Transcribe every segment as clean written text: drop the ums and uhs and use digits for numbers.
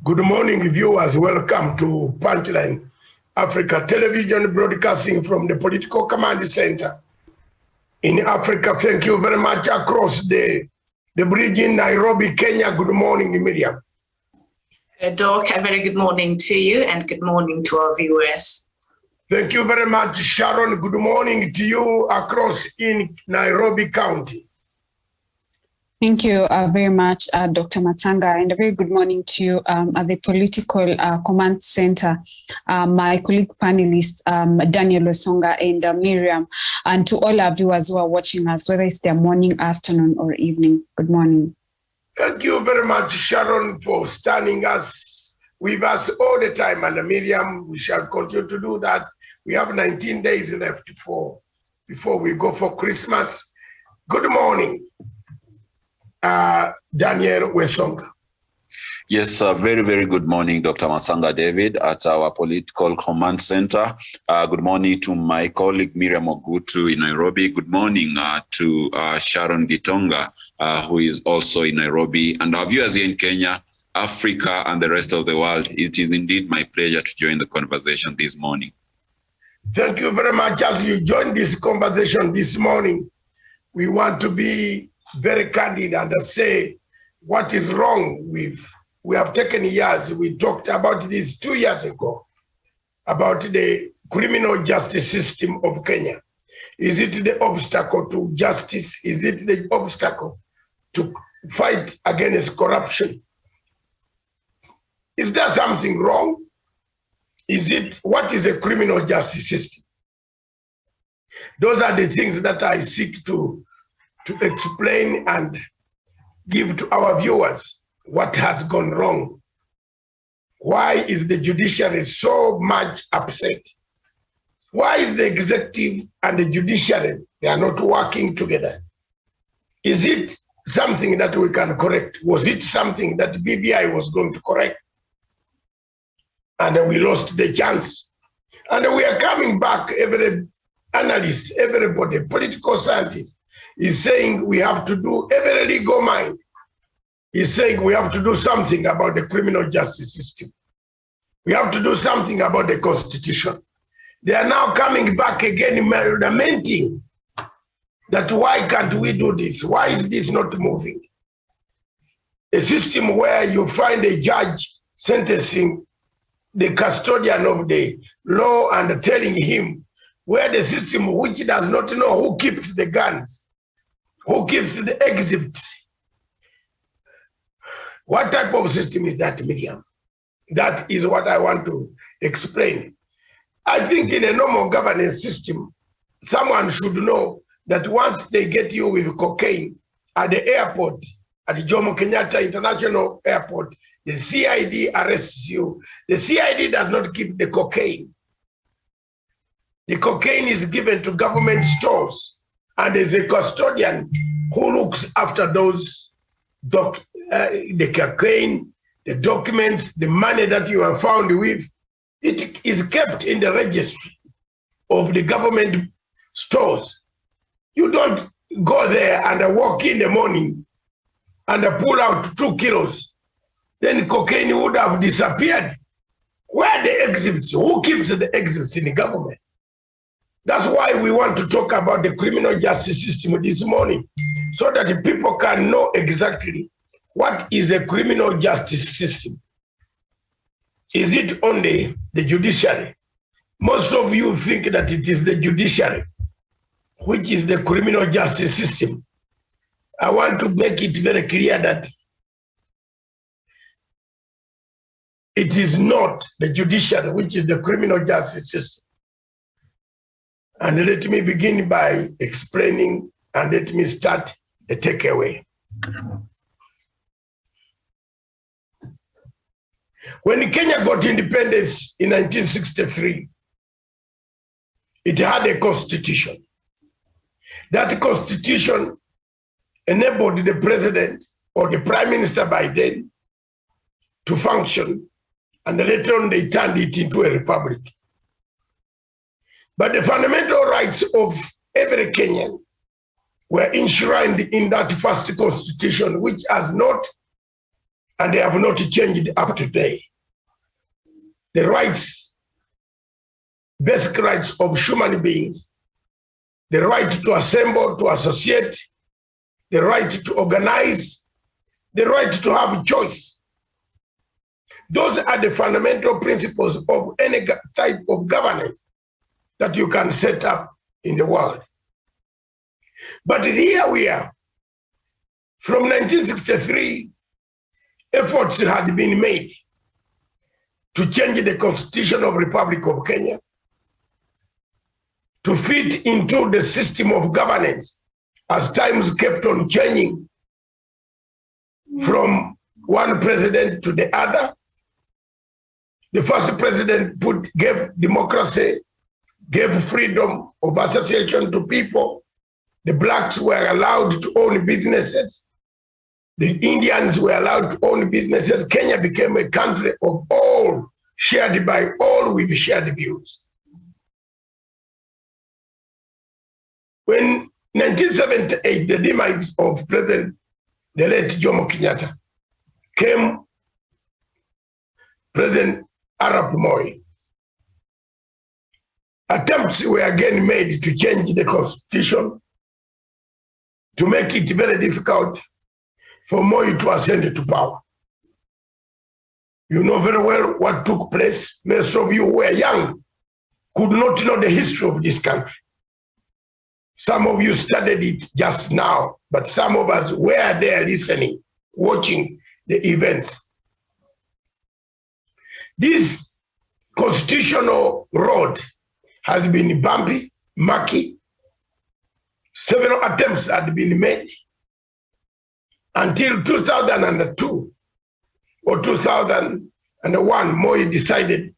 Good morning, viewers. Welcome to Punchline Africa Television, broadcasting from the Political Command Center in Africa. Thank you very much. Across the bridge in Nairobi, Kenya. Good morning, Miriam. Doc, a very good morning to you and good morning to our viewers. Thank you very much, Sharon. Good morning to you across in Nairobi County. Thank you very much, Dr. Matanga, and a very good morning to you at the Political Command Center, my colleague panelists, Daniel Osonga and Miriam, and to all our viewers who are watching us, whether it's their morning, afternoon, or evening. Good morning. Thank you very much, Sharon, for standing with us all the time. And Miriam, we shall continue to do that. We have 19 days left before we go for Christmas. Good morning. Daniel Wesonga. Yes, very, very good morning, Dr. Masanga David at our Political Command Center. Good morning to my colleague Miriam Ogutu in Nairobi. Good morning to Sharon Gitonga, who is also in Nairobi. And our viewers here in Kenya, Africa, and the rest of the world, it is indeed my pleasure to join the conversation this morning. Thank you very much. As you join this conversation this morning, we want to be very candid and say what is wrong with. We have taken years. We talked about this 2 years ago about the criminal justice system of Kenya. Is it the obstacle to justice? Is it the obstacle to fight against corruption? Is there something wrong? What is a criminal justice system? Those are the things that I seek to explain and give to our viewers what has gone wrong. Why is the judiciary so much upset? Why is the executive and the judiciary, they are not working together? Is it something that we can correct? Was it something that BBI was going to correct? And we lost the chance. And we are coming back, every analyst, everybody, political scientist, is saying we have to do, every legal mind is saying we have to do something about the criminal justice system. We have to do something about the constitution. They are now coming back again, lamenting that why can't we do this? Why is this not moving? A system where you find a judge sentencing the custodian of the law and telling him where the system which does not know who keeps the guns, who keeps the exhibits. What type of system is that, Miriam? That is what I want to explain. I think in a normal governance system, someone should know that once they get you with cocaine at the airport, at the Jomo Kenyatta International Airport, the CID arrests you. The CID does not keep the cocaine. The cocaine is given to government stores, and there's a custodian who looks after those the cocaine, the documents, the money that you are found with. It is kept in the registry of the government stores. You don't go there and walk in the morning and pull out 2 kilos. Then cocaine would have disappeared. Where are the exhibits? Who keeps the exhibits in the government? That's why we want to talk about the criminal justice system this morning, so that the people can know exactly what is a criminal justice system. Is it only the judiciary? Most of you think that it is the judiciary, which is the criminal justice system. I want to make it very clear that it is not the judiciary, which is the criminal justice system. And let me begin by explaining, and let me start the takeaway. When Kenya got independence in 1963, it had a constitution. That constitution enabled the president or the prime minister by then to function, and later on they turned it into a republic. But the fundamental rights of every Kenyan were enshrined in that first constitution, which has not and they have not changed up to today. The rights, basic rights of human beings, the right to assemble, to associate, the right to organize, the right to have choice. Those are the fundamental principles of any type of governance that you can set up in the world. But here we are. From 1963, efforts had been made to change the Constitution of Republic of Kenya to fit into the system of governance as times kept on changing from one president to the other. The first president gave democracy, gave freedom of association to people. The blacks were allowed to own businesses. The Indians were allowed to own businesses. Kenya became a country of all, shared by all with shared views. When 1978, the demise of the late Jomo Kenyatta, came President Arap Moi. Attempts were again made to change the constitution to make it very difficult for Moi to ascend to power. You know very well what took place. Most of you who were young could not know the history of this country. Some of you studied it just now, but some of us were there listening, watching the events. This constitutional road has been bumpy, murky. Several attempts had been made until 2002 or 2001, Moi decided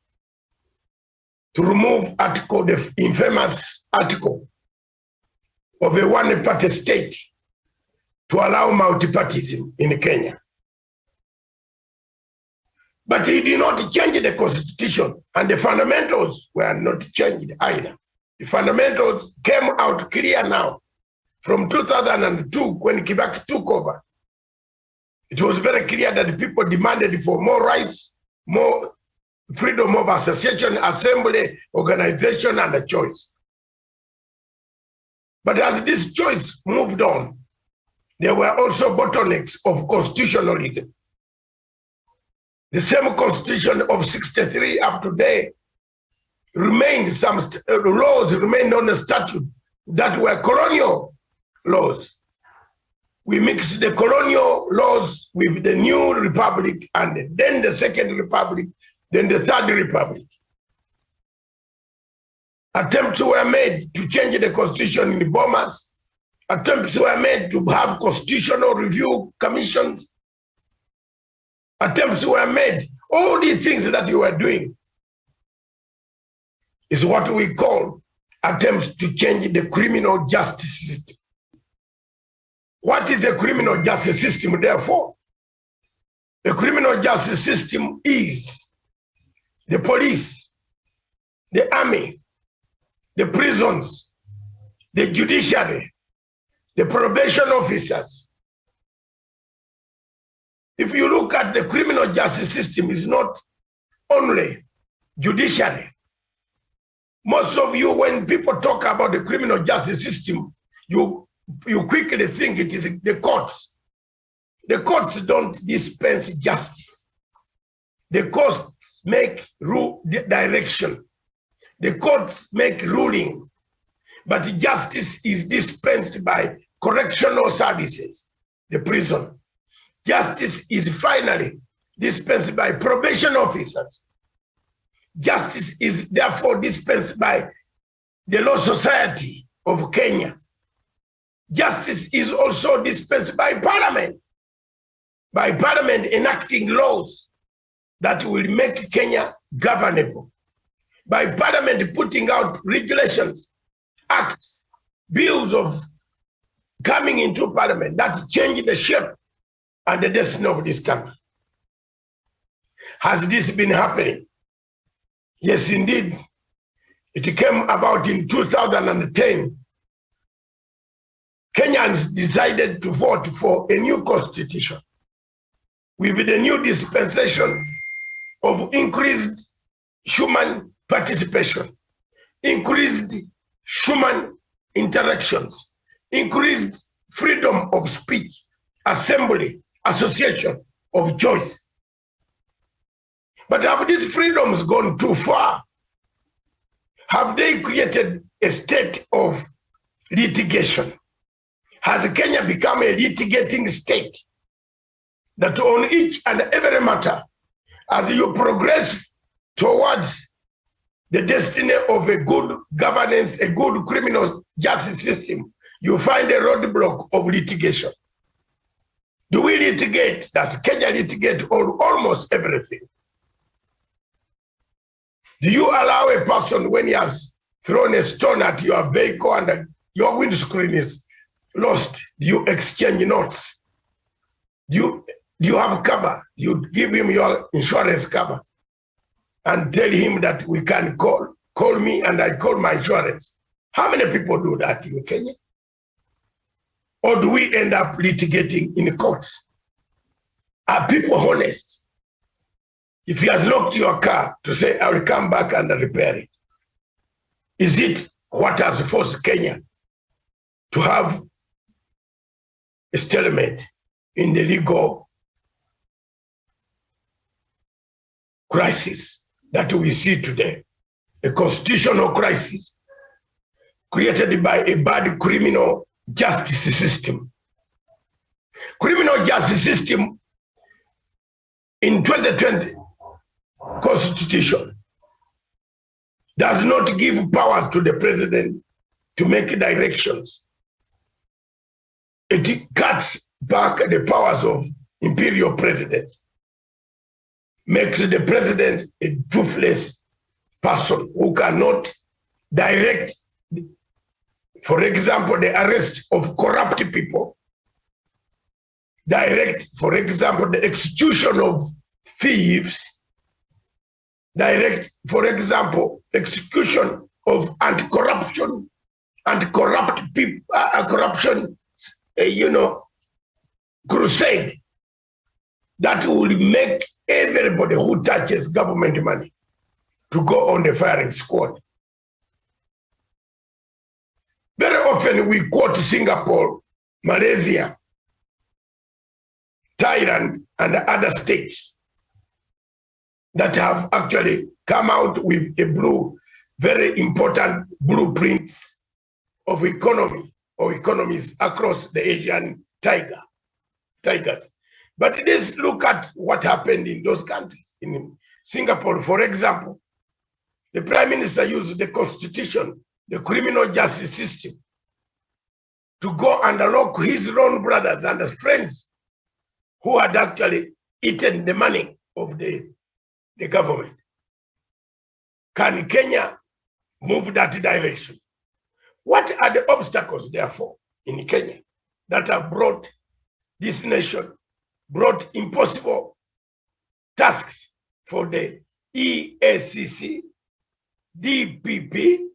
to remove the infamous article of a one-party state to allow multipartyism in Kenya. But he did not change the constitution, and the fundamentals were not changed either. The fundamentals came out clear now. From 2002, when Kibaki took over, it was very clear that people demanded for more rights, more freedom of association, assembly, organization, and a choice. But as this choice moved on, there were also bottlenecks of constitutionalism. The same constitution of 63 up to today remained, some laws remained on the statute that were colonial laws. We mixed the colonial laws with the new republic, and then the second republic, then the third republic. Attempts were made to change the constitution in the Bomas. Attempts were made to have constitutional review commissions. Attempts were made. All these things that you are doing is what we call attempts to change the criminal justice system. What is a criminal justice system, therefore? The criminal justice system is the police, the army, the prisons, the judiciary, the probation officers. If you look at the criminal justice system, it's not only judiciary. Most of you, when people talk about the criminal justice system, you quickly think it is the courts. The courts don't dispense justice. The courts make direction. The courts make ruling. But justice is dispensed by correctional services, the prison. Justice is finally dispensed by probation officers. Justice is therefore dispensed by the Law Society of Kenya. Justice is also dispensed by Parliament enacting laws that will make Kenya governable, by Parliament putting out regulations, acts, bills of coming into Parliament that change the shape and the destiny of this country. Has this been happening? Yes, indeed. It came about in 2010. Kenyans decided to vote for a new constitution. with the new dispensation of increased human participation, increased human interactions, increased freedom of speech, assembly, association, of choice. But have these freedoms gone too far? Have they created a state of litigation? Has Kenya become a litigating state that on each and every matter, as you progress towards the destiny of a good governance, a good criminal justice system, you find a roadblock of litigation? Do we litigate? Does Kenya litigate on almost everything? Do you allow a person, when he has thrown a stone at your vehicle and your windscreen is lost, do you exchange notes? Do you have cover? Do you give him your insurance cover and tell him that we can call me and I call my insurance? How many people do that in Kenya? Or do we end up litigating in courts? Are people honest? If he has locked your car to say, I will come back and repair it, is it what has forced Kenya to have a stalemate in the legal crisis that we see today? A constitutional crisis created by a bad criminal justice system. Criminal justice system in 2020 Constitution does not give power to the president to make directions. It cuts back the powers of imperial presidents, makes the president a toothless person who cannot direct, for example, the arrest of corrupt people, direct, for example, the execution of thieves, direct, for example, execution of anti-corruption and corrupt people, corruption, crusade that will make everybody who touches government money to go on the firing squad. Very often we quote Singapore, Malaysia, Thailand, and other states that have actually come out with a very important blueprints of economy or economies across the Asian tigers. But let's look at what happened in those countries. In Singapore, for example, the Prime Minister used the constitution, the criminal justice system, to go and lock his own brothers and friends who had actually eaten the money of the government. Can Kenya move that direction? What are the obstacles, therefore, in Kenya that have brought this nation, brought impossible tasks for the EACC, DPP,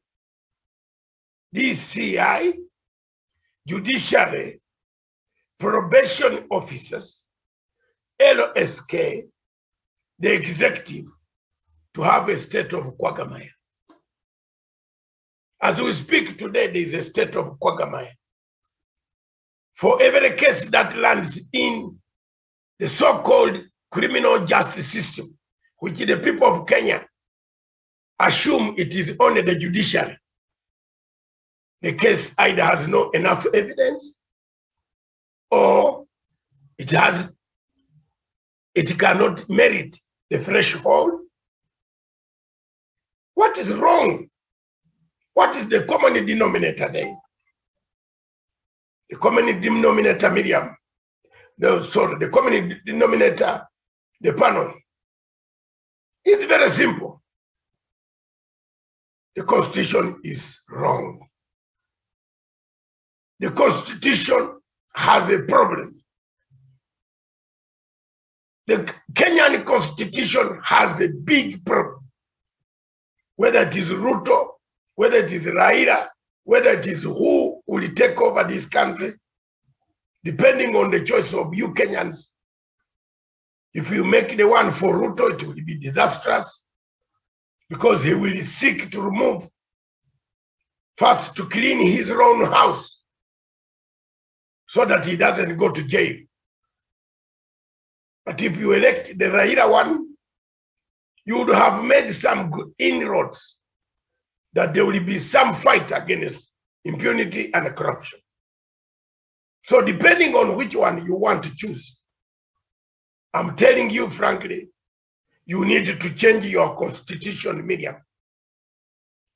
DCI, judiciary, probation officers, LSK, the executive, to have a state of quagmire? As we speak today, there is a state of quagmire. For every case that lands in the so-called criminal justice system, which the people of Kenya assume it is only the judiciary, the case either has not enough evidence or it cannot merit the threshold. What is wrong? What is the common denominator there? The common denominator, Miriam. No, sorry, the common denominator, the panel. It's very simple. The Constitution is wrong. The Constitution has a problem. The Kenyan Constitution has a big problem. Whether it is Ruto, whether it is Raila, whether it is who will take over this country, depending on the choice of you Kenyans, If you make the one for Ruto, it will be disastrous because he will seek to remove, first to clean his own house so that he doesn't go to jail. But if you elect the Raila one, you would have made some good inroads that there will be some fight against impunity and corruption. So depending on which one you want to choose, I'm telling you frankly, you need to change your constitution, Miriam,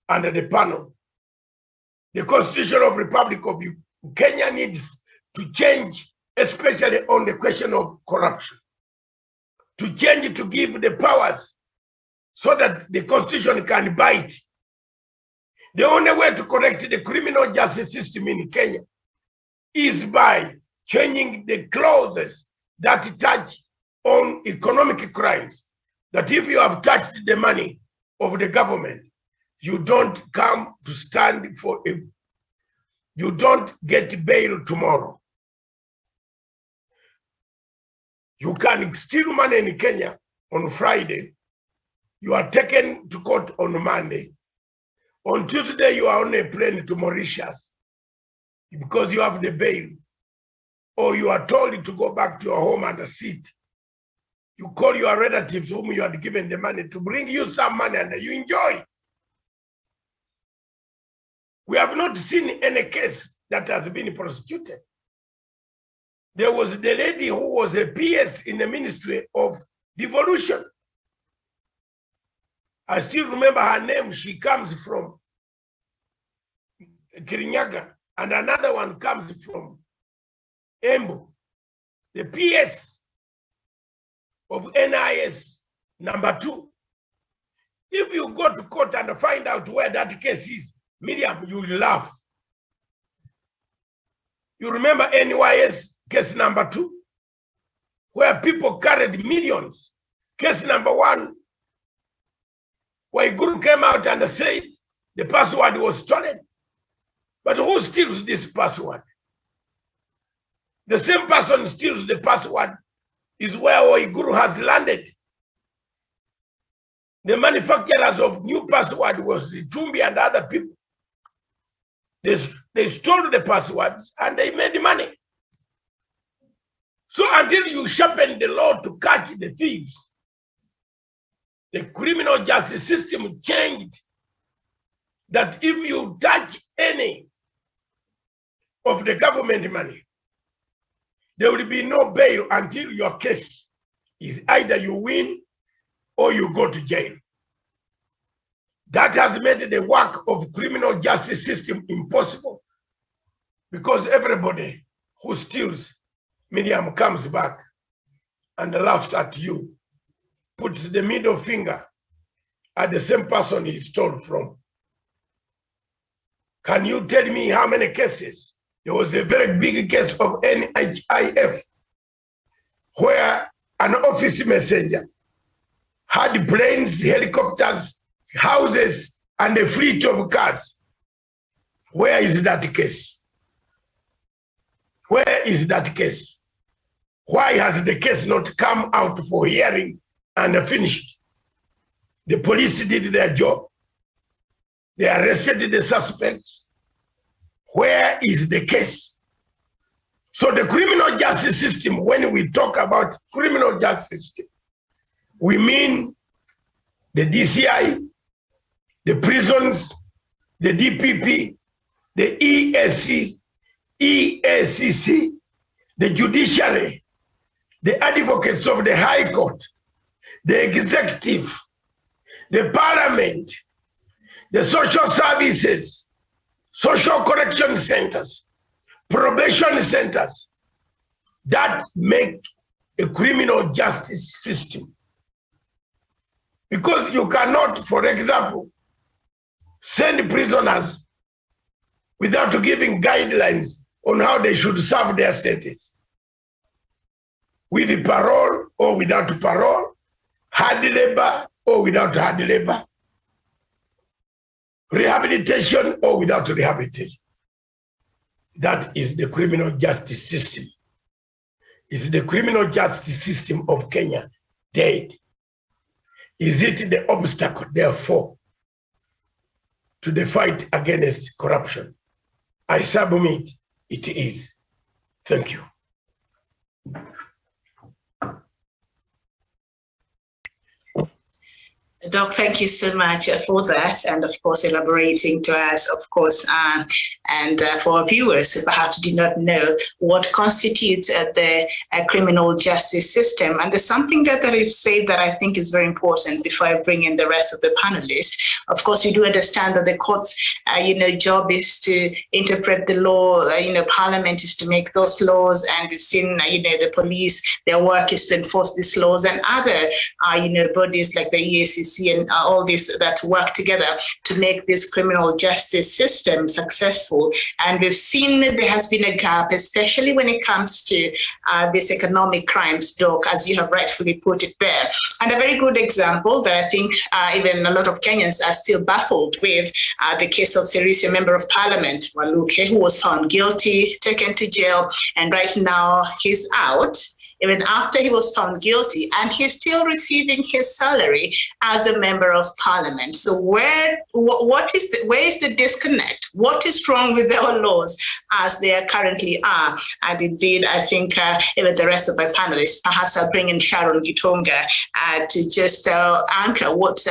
under the panel. The Constitution of Republic of Kenya needs to change, especially on the question of corruption. To change it, to give the powers so that the Constitution can bite. The only way to correct the criminal justice system in Kenya is by changing the clauses that touch on economic crimes. That if you have touched the money of the government, you don't come to stand for it. You don't get bail tomorrow. You can steal money in Kenya on Friday. You are taken to court on Monday. On Tuesday, you are on a plane to Mauritius because you have the bail. Or you are told to go back to your home and sit. You call your relatives whom you had given the money to bring you some money and you enjoy. We have not seen any case that has been prosecuted. There was the lady who was a PS in the Ministry of Devolution. I still remember her name. She comes from Kirinyaga, and another one comes from Embu. The PS of NIS #2. If you go to court and find out where that case is, Miriam, you will laugh. You remember NYS case #2, where people carried millions. Case #1, where Guru came out and said the password was stolen. But who steals this password? The same person steals the password is where Guru has landed. The manufacturers of new password was Tumbi and other people. They stole the passwords and they made money. So until you sharpen the law to catch the thieves, the criminal justice system changed that if you touch any of the government money, there will be no bail until your case is either you win or you go to jail. That has made the work of criminal justice system impossible because everybody who steals, Miriam, comes back and laughs at you, puts the middle finger at the same person he stole from. Can you tell me how many cases? There was a very big case of NHIF where an office messenger had planes, helicopters, houses, and a fleet of cars. Where is that case? Where is that case? Why has the case not come out for hearing and finished? The police did their job. They arrested the suspects. Where is the case? So the criminal justice system, when we talk about criminal justice system, we mean the DCI, the prisons, the DPP, the ESC, EACC, the judiciary, the advocates of the High Court, the executive, the parliament, the social services, social correction centers, probation centers, that make a criminal justice system. Because you cannot, for example, send prisoners without giving guidelines on how they should serve their sentence. With parole or without parole, hard labor or without hard labor, rehabilitation or without rehabilitation. That is the criminal justice system. Is the criminal justice system of Kenya dead? Is it the obstacle, therefore, to the fight against corruption? I submit it is. Thank you. Doc, thank you so much for that, and of course elaborating to us, of course, and for our viewers who perhaps do not know what constitutes the criminal justice system. And there's something that you've said that I think is very important before I bring in the rest of the panelists. Of course, we do understand that the court's job is to interpret the law. Parliament is to make those laws, and we've seen the police, their work is to enforce these laws, and other bodies like the EACC and all this that work together to make this criminal justice system successful. And we've seen that there has been a gap, especially when it comes to these economic crimes, Doc, as you have rightfully put it there. And a very good example that I think even a lot of Kenyans are still baffled with, the case of Serisia, Member of Parliament, Waluke, who was found guilty, taken to jail, and right now he's out, even after he was found guilty, and he's still receiving his salary as a member of parliament. So where is the disconnect? What is wrong with our laws as they currently are? And indeed, I think even the rest of my panelists, perhaps I'll bring in Sharon Gitonga to just anchor what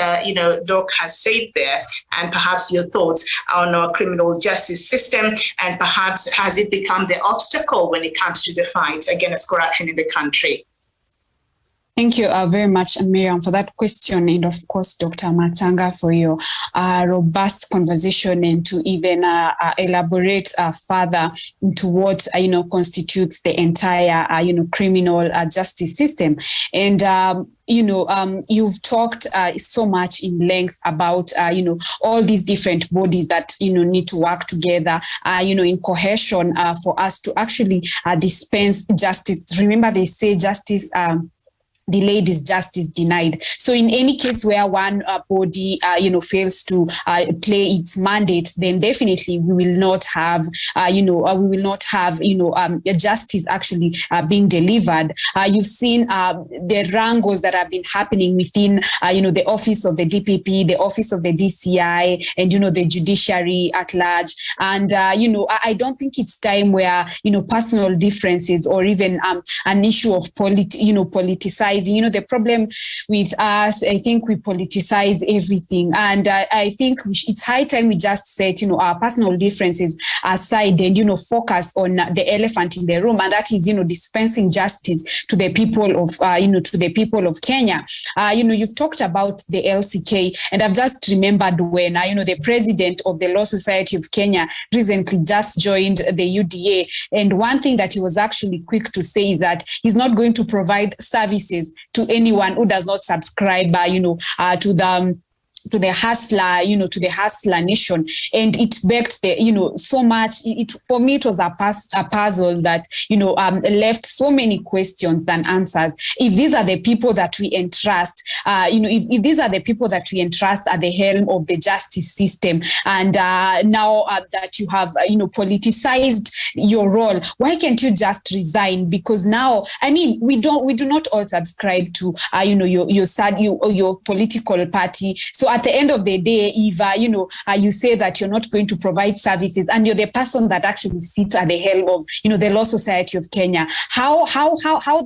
Doc has said there, and perhaps your thoughts on our criminal justice system, and perhaps has it become the obstacle when it comes to the fight against corruption in the country? Thank you very much, Miriam, for that question, and of course, Dr. Matanga, for your robust conversation and to even elaborate further into what constitutes the entire criminal justice system. And you've talked so much in length about all these different bodies that need to work together in cohesion for us to actually dispense justice. Remember, they say justice delayed is justice denied. So in any case where one body fails to play its mandate, then definitely we will not have justice actually being delivered. You've seen the wrangles that have been happening within the office of the DPP, the office of the DCI, and the judiciary at large. And I don't think it's time where personal differences or even an issue of politicizing. The problem with us, I think we politicize everything. And I think it's high time we just set, our personal differences aside and, focus on the elephant in the room. And that is, dispensing justice to the people of Kenya. You've talked about the LCK, and I've just remembered when, the president of the Law Society of Kenya recently just joined the UDA. And one thing that he was actually quick to say is that he's not going to provide services to anyone who does not subscribe, to the hustler nation. And it begged so much. For me, it was a puzzle that left so many questions than answers. If these are the people that we entrust, if these are the people that we entrust at the helm of the justice system, and now that you have politicized your role, why can't you just resign? Because now, we do not all subscribe to your political party. So at the end of the day, if you say that you're not going to provide services and you're the person that actually sits at the helm of the Law Society of Kenya, how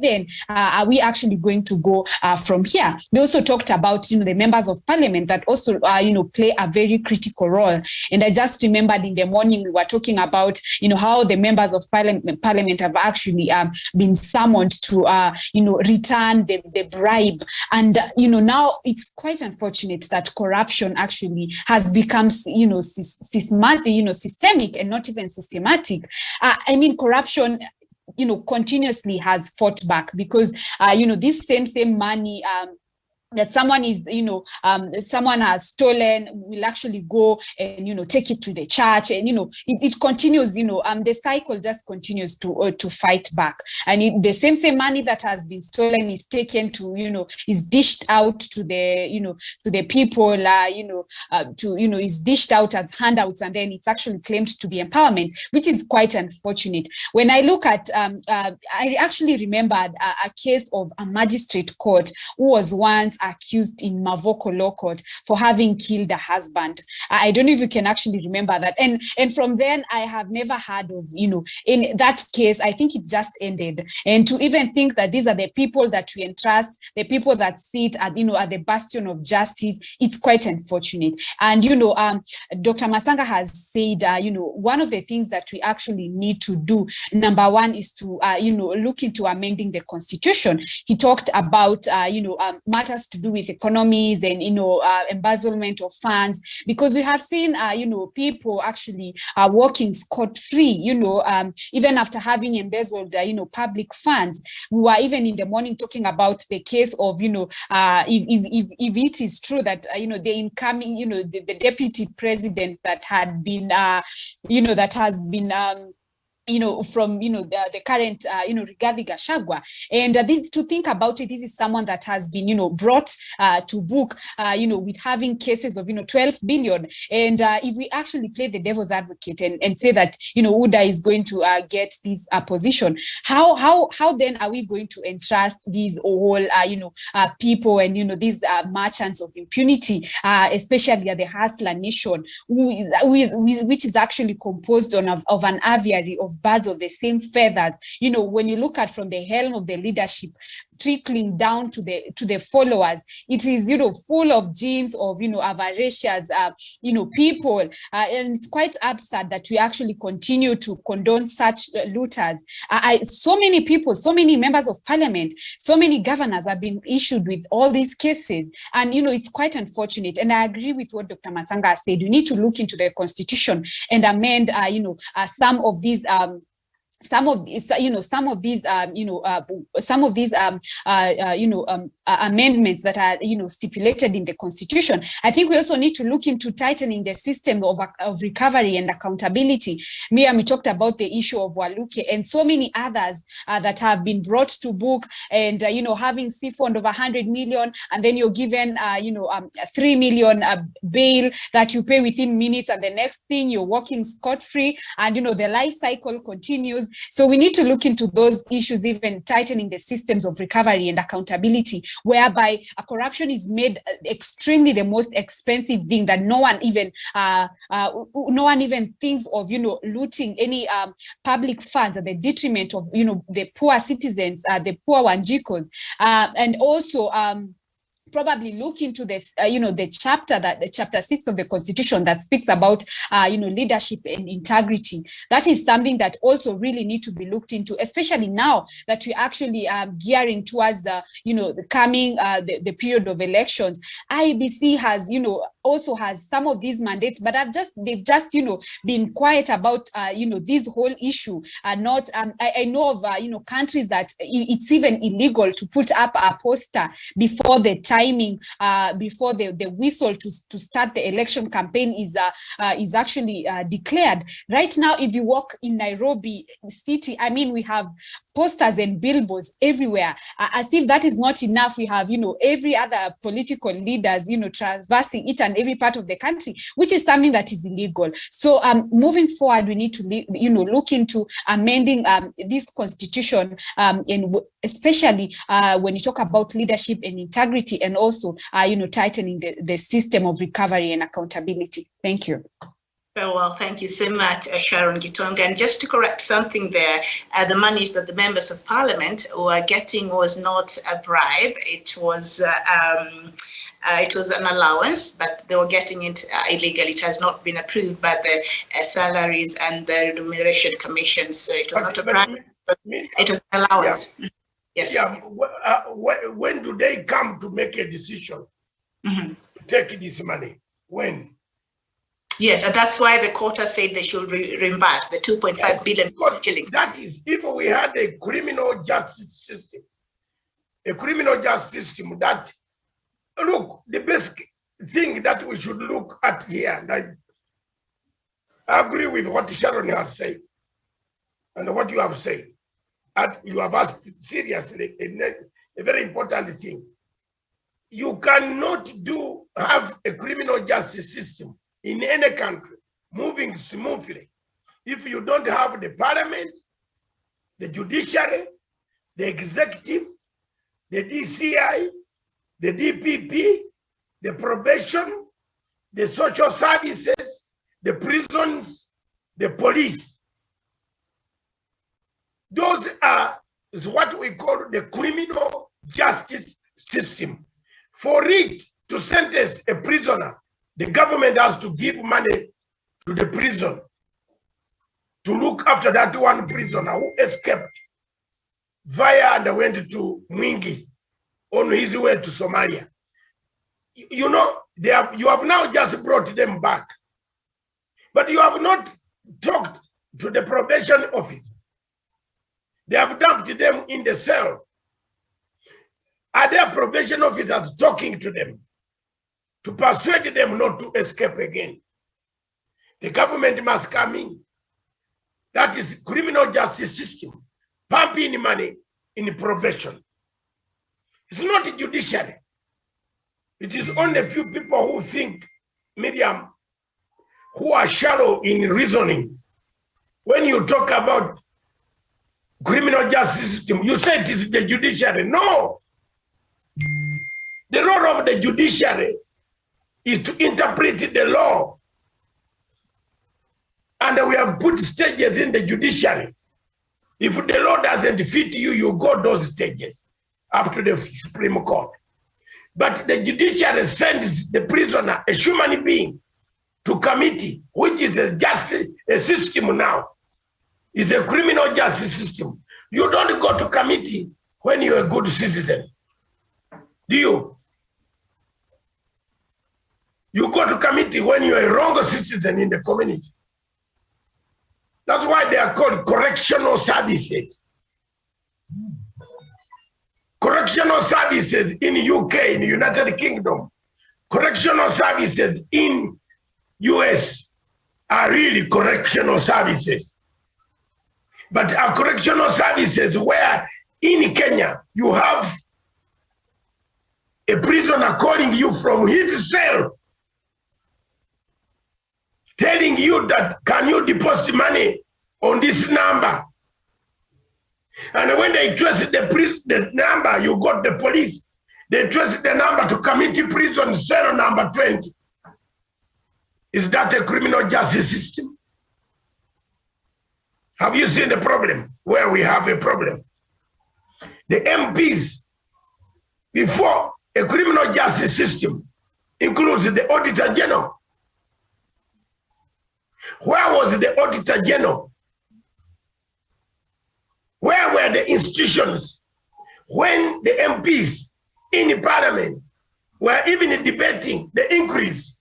then are we actually going to go from here? They also talked about the members of parliament that also play a very critical role. And I just remembered in the morning we were talking about how the members of parliament have actually been summoned to return the bribe. And now it's quite unfortunate that corruption actually has become systemic and not even systematic. Corruption continuously has fought back because this same money that someone is, someone has stolen, will actually go and, take it to the church, and, it continues, the cycle just continues to fight back. And the same money that has been stolen is taken to, is dished out to the, to the people, is dished out as handouts, and then it's actually claimed to be empowerment, which is quite unfortunate. When I look at, I actually remembered a case of a magistrate court who was once accused in Mavoko Law Court for having killed a husband. I don't know if you can actually remember that. And from then, I have never heard of, in that case, I think it just ended. And to even think that these are the people that we entrust, the people that sit at, at the bastion of justice, it's quite unfortunate. And, Dr. Matsanga has said, one of the things that we actually need to do, number one, is to, look into amending the constitution. He talked about, matters to do with economies and, embezzlement of funds, because we have seen, people actually walking scot-free, even after having embezzled, public funds. We were even in the morning talking about the case of, if it is true that, the incoming, the deputy president that had been, that has been, from, the current, Rigathi Gachagua. And this, to think about it, this is someone that has been, brought to book, with having cases of, 12 billion. And if we actually play the devil's advocate and say that, UDA is going to get this position, how then are we going to entrust these whole, people and, these merchants of impunity, especially the hustler nation, which is actually composed of an aviary of birds of the same feathers. When you look at from the helm of the leadership trickling down to the followers, it is, full of genes of, avaricious, people. And it's quite absurd that we actually continue to condone such looters. So many people, so many members of parliament, so many governors have been issued with all these cases. And, it's quite unfortunate. And I agree with what Dr. Matsanga said. We need to look into the constitution and amend, some of these, amendments that are, stipulated in the constitution. I think we also need to look into tightening the system of recovery and accountability. Miriam, talked about the issue of Waluke and so many others that have been brought to book, and, having C-fund of 100 million, and then you're given, 3 million bail that you pay within minutes, and the next thing you're walking scot-free, and, the life cycle continues. So we need to look into those issues, even tightening the systems of recovery and accountability, whereby corruption is made extremely the most expensive thing that no one even thinks of, looting any public funds at the detriment of, the poor citizens, the poor Wanjikos, and also probably look into this, the chapter 6 of the Constitution that speaks about, leadership and integrity. That is something that also really need to be looked into, especially now that we actually are gearing towards the, the coming, the period of elections. IEBC has, also has some of these mandates, but they've just, been quiet about, this whole issue. Not, I know of, countries that it's even illegal to put up a poster before the timing, before the whistle to start the election campaign is actually declared. Right now, if you walk in Nairobi city, we have posters and billboards everywhere. As if that is not enough, we have, every other political leaders, traversing each and every part of the country, which is something that is illegal. So moving forward, we need to, look into amending this constitution, and especially when you talk about leadership and integrity, and also, tightening the system of recovery and accountability. Thank you. Very well, thank you so much, Sharon Gitonga. And just to correct something there, the monies that the members of parliament were getting was not a bribe. It was an allowance, but they were getting it illegally. It has not been approved by the salaries and the remuneration commission. So it was not a bribe, but it was an allowance. Yeah. Yes. Yeah. When do they come to make a decision to take this money? When? Yes, and that's why the court has said they should reimburse the 2.5 billion shillings. That is, if we had a criminal justice system that look, the basic thing that we should look at here, and I agree with what Sharon has said and what you have said. You have asked seriously a very important thing. You cannot have a criminal justice system in any country moving smoothly if you don't have the parliament, the judiciary, the executive, the DCI, the DPP, the probation, the social services, the prisons, the police. Those is what we call the criminal justice system. For it to sentence a prisoner, the government has to give money to the prison to look after that one prisoner who escaped via and went to Mwingi on his way to Somalia. You know, you have now just brought them back, but you have not talked to the probation office. They have dumped them in the cell. Are their probation officers talking to them to persuade them not to escape again? The government must come in. That is criminal justice system, pumping money in probation. It's not a judiciary. It is only a few people who think, Miriam, who are shallow in reasoning. When you talk about criminal justice system, you say it is the judiciary. No. The role of the judiciary is to interpret the law. And we have put stages in the judiciary. If the law doesn't fit you, you go those stages up to the Supreme Court. But the judiciary sends the prisoner, a human being, to committee, which is a system now. It's a criminal justice system. You don't go to committee when you're a good citizen. Do you? You go to committee when you're a wrong citizen in the community. That's why they are called correctional services. Correctional services in UK, in the United Kingdom, correctional services in US are really correctional services. But our correctional services where in Kenya, you have a prisoner calling you from his cell, telling you that, can you deposit money on this number? And when they trace the number, you got the police. They trace the number to committee prison cell number 20. Is that a criminal justice system? Have you seen the problem where we have a problem? The MPs, before a criminal justice system, includes the Auditor General. Where was the Auditor General? Where were the institutions when the MPs in the parliament were even debating the increase?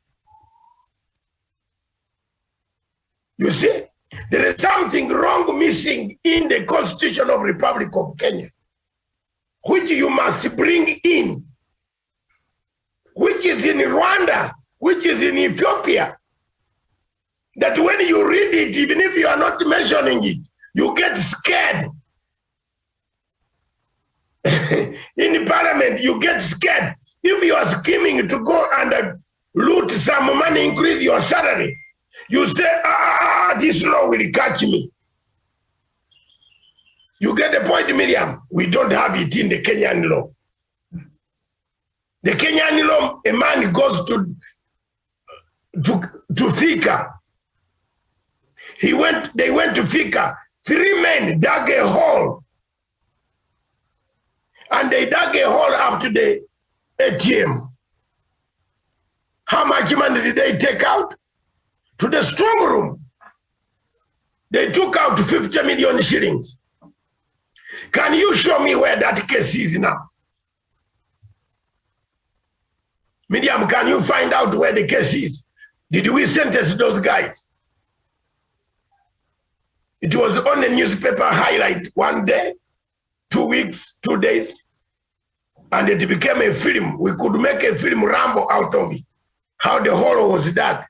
You see, there is something wrong missing in the Constitution of Republic of Kenya, which you must bring in, which is in Rwanda, which is in Ethiopia, that when you read it, even if you are not mentioning it, you get scared. In the parliament, you get scared. If you are scheming to go and loot some money, increase your salary, you say, this law will catch me. You get the point, Miriam? We don't have it in the Kenyan law. The Kenyan law, a man goes to Thika. They went to Thika. 3 men dug a hole. And they dug a hole up to the ATM. How much money did they take out? To the strong room. They took out 50 million shillings. Can you show me where that case is now? Miriam, can you find out where the case is? Did we sentence those guys? It was on the newspaper highlight 1 day, 2 weeks, 2 days. and it became a film. We could make a film Rambo out of it, how the horror was done.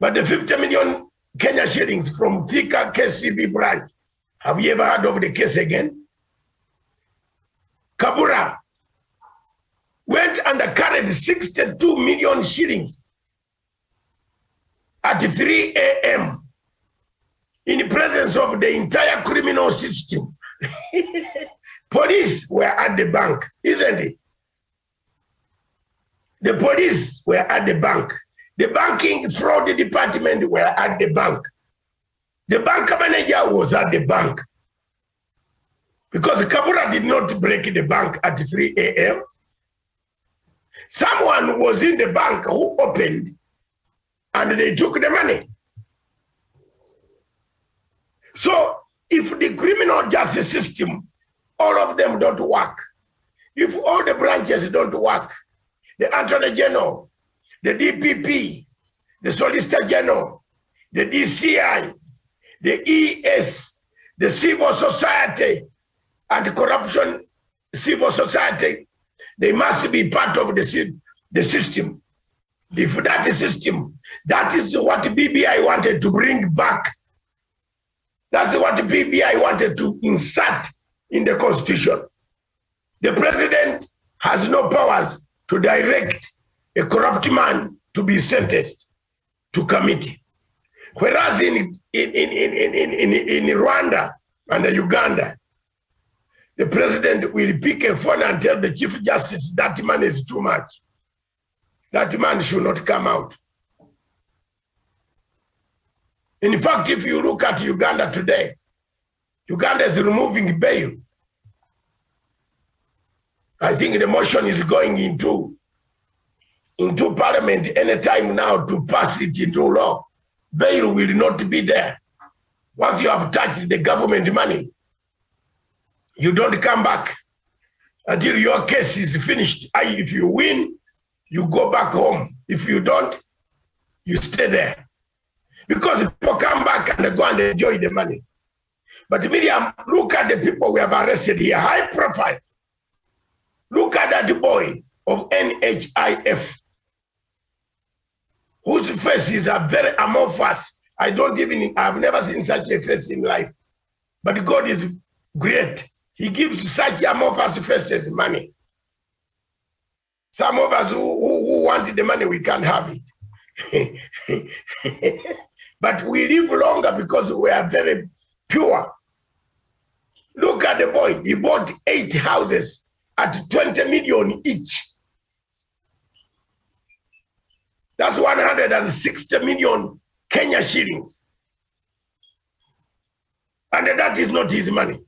But the 50 million Kenya shillings from Thika KCB branch, have you ever heard of the case again? Kabura went and carried 62 million shillings at 3 a.m. in the presence of the entire criminal system. Police were at the bank, isn't it? The police were at the bank. The banking fraud department were at the bank. The bank manager was at the bank. Because Kabura did not break the bank at 3 a.m. Someone was in the bank who opened and they took the money. So if the criminal justice system, all of them don't work, if all the branches don't work, the Attorney General, the DPP, the Solicitor General, the DCI, the ES, the civil society, and the corruption civil society, they must be part of the system. If that is system, that is what BBI wanted to bring back. That's what BBI wanted to insert in the Constitution. The president has no powers to direct a corrupt man to be sentenced to committee. Whereas in Rwanda and Uganda, the president will pick a phone and tell the Chief Justice that man is too much. That man should not come out. In fact, if you look at Uganda today, Uganda is removing bail. I think the motion is going into parliament anytime now to pass it into law. Bail will not be there. Once you have touched the government money, you don't come back until your case is finished. If you win, you go back home. If you don't, you stay there. Because people come back and they go and enjoy the money. But Miriam, look at the people we have arrested here, high profile. Look at that boy of NHIF, whose faces are very amorphous. I've never seen such a face in life. But God is great. He gives such amorphous faces money. Some of us who want the money, we can't have it. But we live longer because we are very pure. Look at the boy. He bought 8 houses at 20 million each. That's 160 million Kenya shillings. And that is not his money.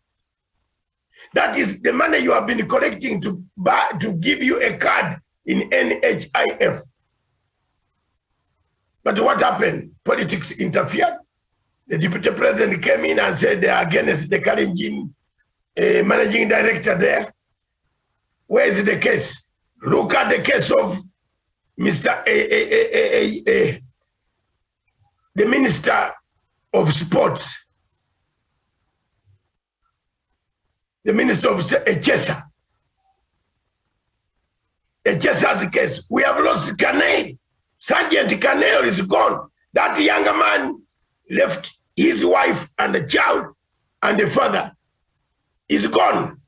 That is the money you have been collecting to give you a card in NHIF. But what happened? Politics interfered. The deputy president came in and said they are against the Kalenjin managing director there. Where is the case? Look at the case of Mr. The Minister of Sports. The Minister of Echesa. Echesa's case. We have lost Kanei. Sergeant Kanei is gone. That younger man left his wife and the child and the father. Is gone.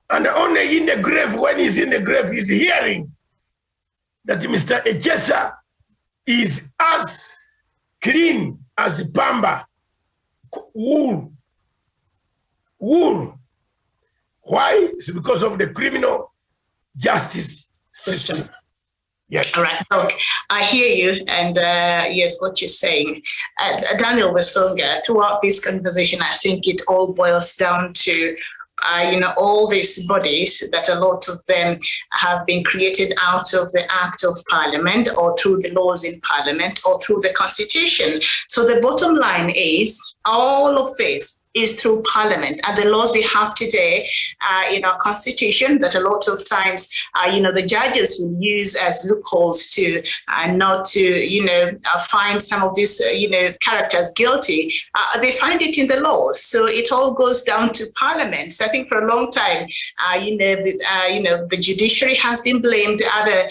And only in the grave, when he's in the grave, he's hearing that Mr. Echesa is as clean as pamba, wool. Wool. Why? It's because of the criminal justice system. Yes. All right. Look, I hear you, and yes, what you're saying, Daniel Wasonga. Throughout this conversation, I think it all boils down to all these bodies, that a lot of them have been created out of the Act of Parliament or through the laws in Parliament or through the Constitution. So the bottom line is all of this is through Parliament. And the laws we have today in our Constitution that a lot of times, the judges will use as loopholes to not to, find some of these, characters guilty. They find it in the laws. So it all goes down to Parliament. So I think for a long time, the judiciary has been blamed, other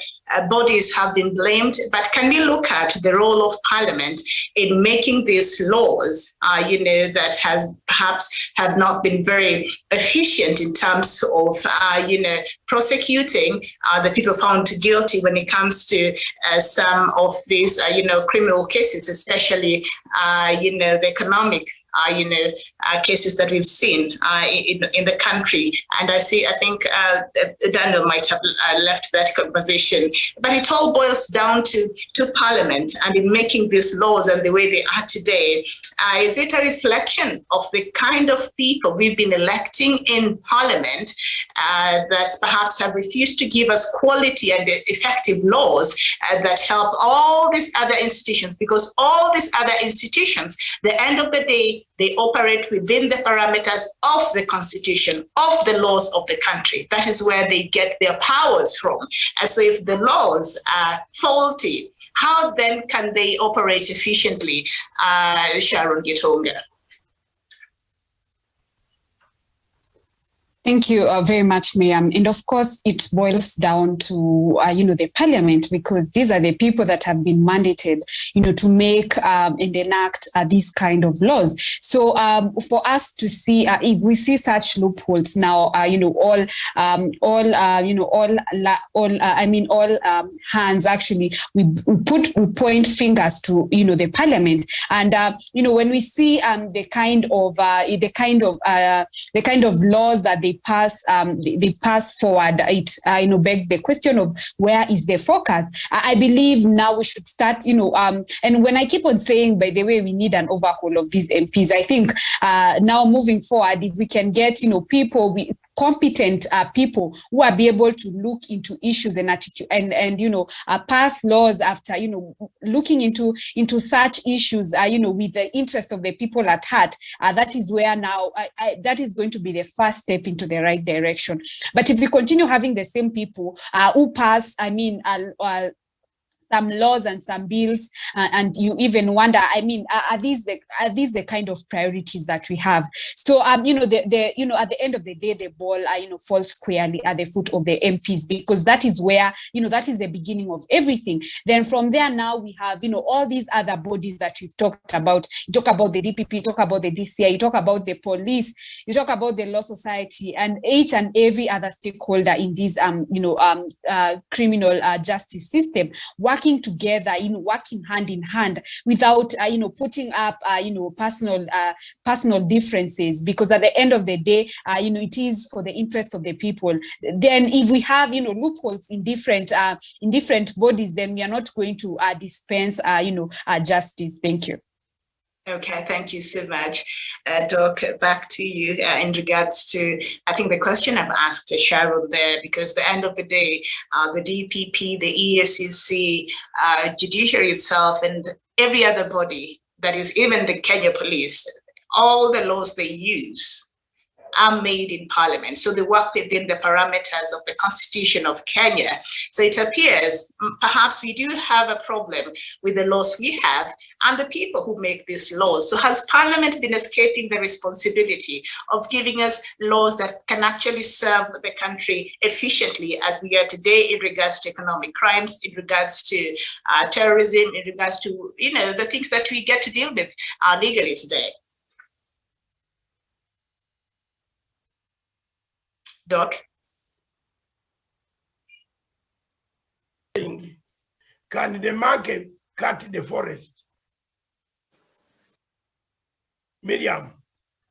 bodies have been blamed, but can we look at the role of Parliament in making these laws, that has perhaps have not been very efficient in terms of, prosecuting the people found guilty when it comes to some of these, criminal cases, especially, the economic cases that we've seen in the country. And I think Daniel might have left that conversation, but it all boils down to Parliament and in making these laws and the way they are today. Is it a reflection of the kind of people we've been electing in Parliament that perhaps have refused to give us quality and effective laws that help all these other institutions? Because all these other institutions, the end of the day, they operate within the parameters of the Constitution, of the laws of the country. That is where they get their powers from. And so if the laws are faulty, how then can they operate efficiently? Sharon Gitonga. Thank you very much, Miriam. And of course, it boils down to, the Parliament, because these are the people that have been mandated, to make and enact these kind of laws. So for us to see, if we see such loopholes now, all hands actually, we point fingers to, the Parliament. And, when we see the kind of laws that they pass forward, it begs the question of where is the focus. I believe now we should start, and when I keep on saying, by the way, we need an overhaul of these MPs, I think now moving forward, if we can get, competent people who are be able to look into issues and attitude and pass laws after looking into such issues with the interest of the people at heart, that is where now that is going to be the first step into the right direction. But if we continue having the same people who pass some laws and some bills, and you even wonder, are these the kind of priorities that we have? So, at the end of the day, the ball, falls squarely at the foot of the MPs, because that is where, that is the beginning of everything. Then from there, now we have, all these other bodies that we've talked about. You talk about the DPP, you talk about the DCI, you talk about the police, you talk about the Law Society, and each and every other stakeholder in this, criminal justice system, working together, working hand in hand without, putting up, personal differences, because at the end of the day, it is for the interest of the people. Then if we have, loopholes in different bodies, then we are not going to dispense, justice. Thank you. Okay, thank you so much. Doc, back to you in regards to, I think the question I've asked Sharon there, because at the end of the day, the DPP, the EACC, judiciary itself, and every other body, that is even the Kenya police, all the laws they use are made in Parliament. So they work within the parameters of the Constitution of Kenya. So it appears perhaps we do have a problem with the laws we have and the people who make these laws. So has Parliament been escaping the responsibility of giving us laws that can actually serve the country efficiently as we are today in regards to economic crimes, in regards to terrorism, in regards to, the things that we get to deal with legally today? Doc? Can the market cut the forest? Miriam,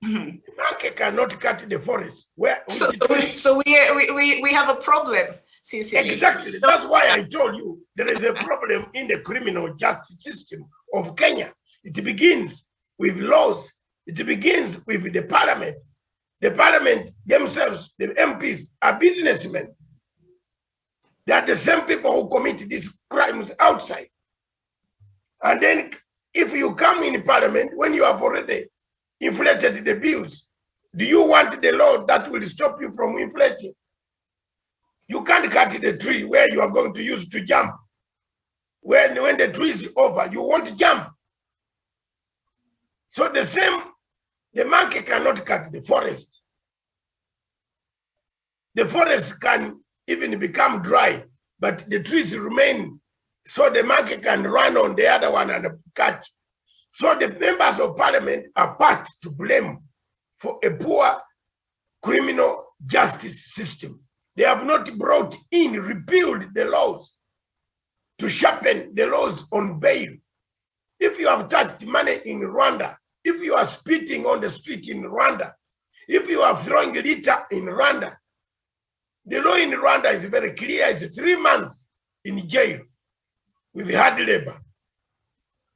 the market cannot cut the forest. So we have a problem, Cecily. Exactly. That's why I told you there is a problem in the criminal justice system of Kenya. It begins with laws. It begins with the Parliament. The Parliament themselves, the MPs, are businessmen. They are the same people who commit these crimes outside. And then if you come in Parliament, when you have already inflated the bills. Do you want the law that will stop you from inflating? You can't cut the tree where you are going to use to jump. When the tree is over, you won't jump. So the monkey cannot cut the forest. The forest can even become dry, but the trees remain, so the monkey can run on the other one and catch. So the members of parliament are part to blame for a poor criminal justice system. They have not brought in, repealed the laws to sharpen the laws on bail. If you have touched money in Rwanda, if you are spitting on the street in Rwanda, if you are throwing litter in Rwanda, the law in Rwanda is very clear. It's 3 months in jail with hard labor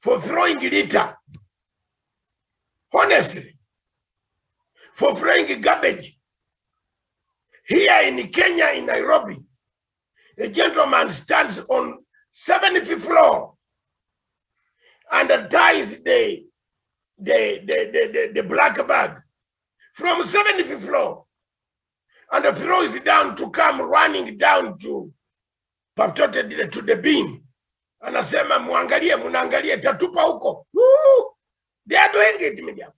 for throwing litter. Honestly, for throwing garbage. Here in Kenya, in Nairobi, a gentleman stands on 70th floor and ties the black bag from 70th floor and throws it down to come running down to the bin. Anasema muangalie, munaangalie, tatupa huko. They are doing it, media.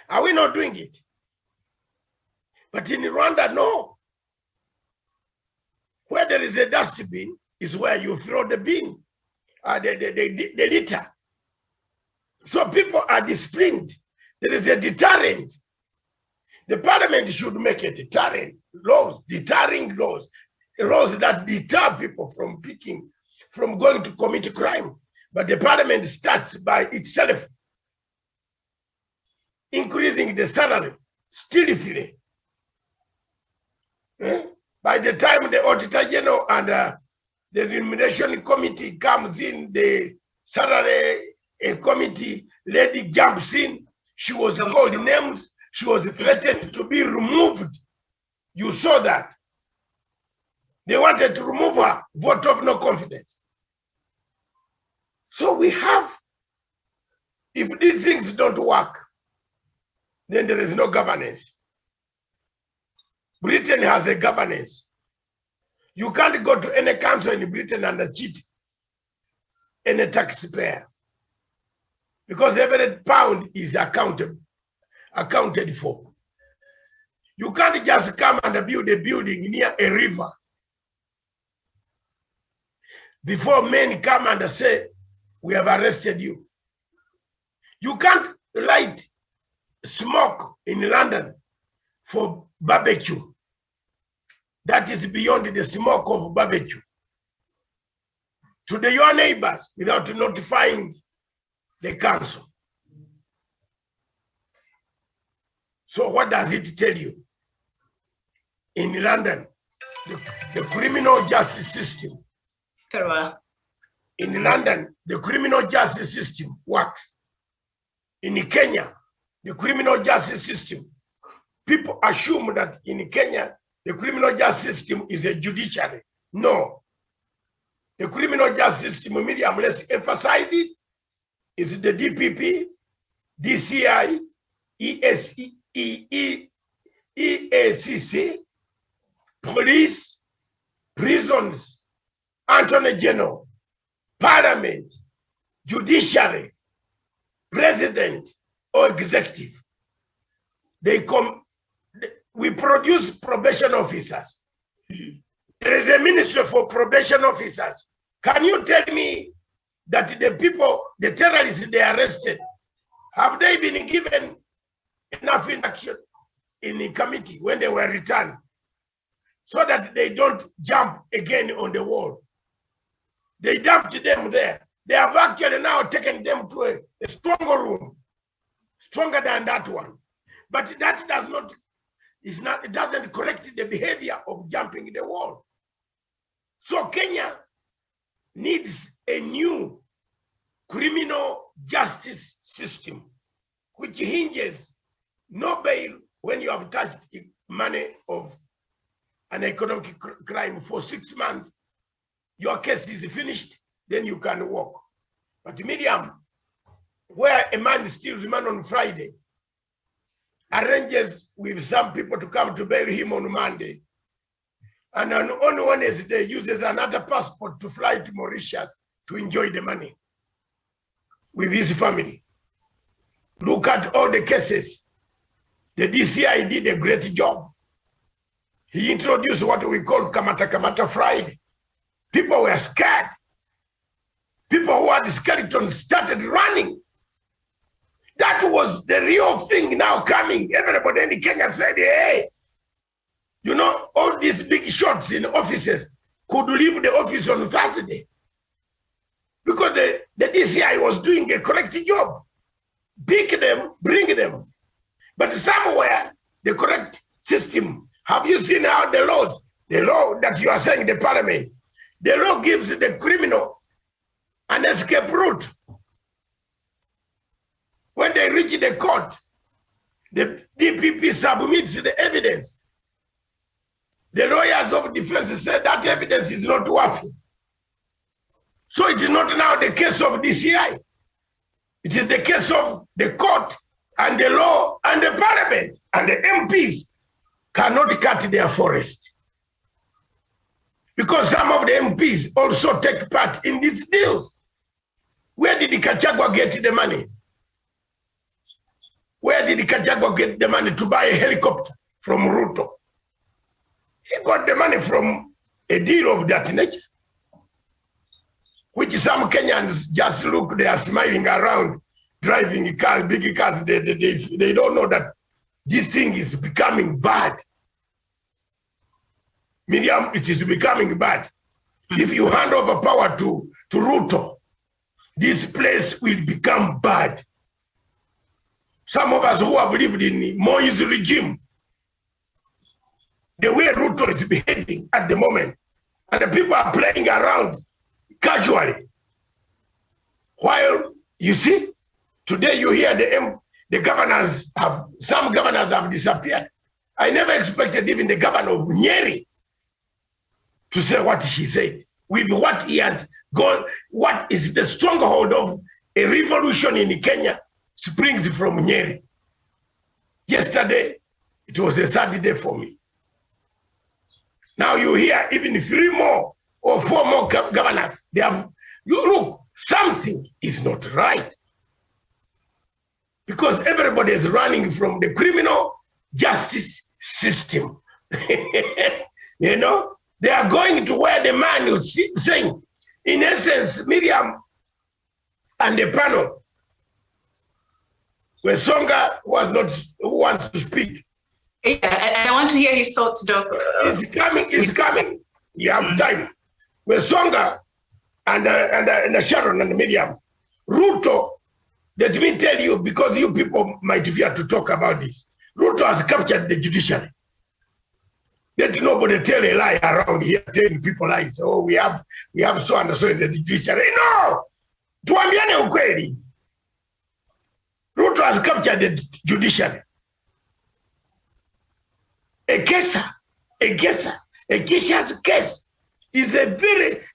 Are we not doing it? But in Rwanda, no. Where there is a dustbin is where you throw the bin, the litter. So people are disciplined. There is a deterrent. The parliament should make a deterrent laws, deterring laws, laws that deter people from going to commit a crime. But the parliament starts by itself increasing the salary stealthily. By the time the Auditor General and the Remuneration Committee comes in, the salary committee lady jumps in. She was called names. She was threatened to be removed. You saw that. They wanted to remove her, vote of no confidence. So we have, if these things don't work, then there is no governance. Britain has a governance. You can't go to any council in Britain and cheat any taxpayer, because every pound is accounted for. You can't just come and build a building near a river before men come and say, we have arrested you. You can't light smoke in London for barbecue. That is beyond the smoke of barbecue. To your neighbors without notifying the council. So what does it tell you? In London, the criminal justice system. Very well. In London, the criminal justice system works. In Kenya, the criminal justice system. People assume that in Kenya, the criminal justice system is a judiciary. No. The criminal justice system, Miriam, let's emphasize it, is the DPP, DCI, EACC, police, prisons, Attorney General, Parliament, judiciary, president, or executive. We produce probation officers. There is a ministry for probation officers. Can you tell me that the people, the terrorists they arrested, have they been given enough induction in the committee when they were returned so that they don't jump again on the wall? They dumped them there. They have actually now taken them to a stronger room, stronger than that one. But that does not, it doesn't correct the behavior of jumping the wall. So Kenya needs a new criminal justice system which hinges no bail when you have touched money of an economic crime for 6 months. Your case is finished, then you can walk. But Miriam, where a man steals man on Friday, arranges with some people to come to bury him on Monday, and on Wednesday uses another passport to fly to Mauritius to enjoy the money with his family. Look at all the cases. The DCI did a great job. He introduced what we call Kamata Kamata Friday. People were scared. People who had skeletons started running. That was the real thing now coming. Everybody in Kenya said, hey, you know, all these big shots in offices could leave the office on Thursday because the DCI was doing a correct job. Pick them, bring them. But somewhere, the correct system, have you seen how the law that you are saying, the parliament, the law gives the criminal an escape route. When they reach the court, the DPP submits the evidence. The lawyers of defense said that evidence is not worth it. So it is not now the case of DCI. It is the case of the court and the law and the parliament, and the MPs cannot cut their forest. Because some of the MPs also take part in these deals. Where did Kachagwa get the money? Where did Kachagwa get the money to buy a helicopter from Ruto? He got the money from a deal of that nature, which some Kenyans just look, they are smiling around, driving cars, big cars. They don't know that this thing is becoming bad. Miriam, it is becoming bad. If you hand over power to Ruto, this place will become bad. Some of us who have lived in Moi's regime, the way Ruto is behaving at the moment, and the people are playing around casually. While you see, today you hear the governors have, some governors have disappeared. I never expected even the governor of Nyeri to say what she said. With what he has gone, what is the stronghold of a revolution in Kenya springs from Nyeri. Yesterday, it was a sad day for me. Now you hear even 3 more or 4 more governors. They have, you look, something is not right. Because everybody is running from the criminal justice system. You know, they are going to where the man is saying, in essence, Miriam and the panel, where Songa was not who wants to speak. Yeah, and I want to hear his thoughts, Doc. It's coming. You have time. Where Songa and Sharon and Miriam, Ruto, let me tell you, because you people might fear to talk about this, Ruto has captured the judiciary. Let nobody tell a lie around here, telling people lies. Oh, we have so and so in the judiciary. No! Tuambiane ukweli. Ruto has captured the judiciary. A Kesha's case is an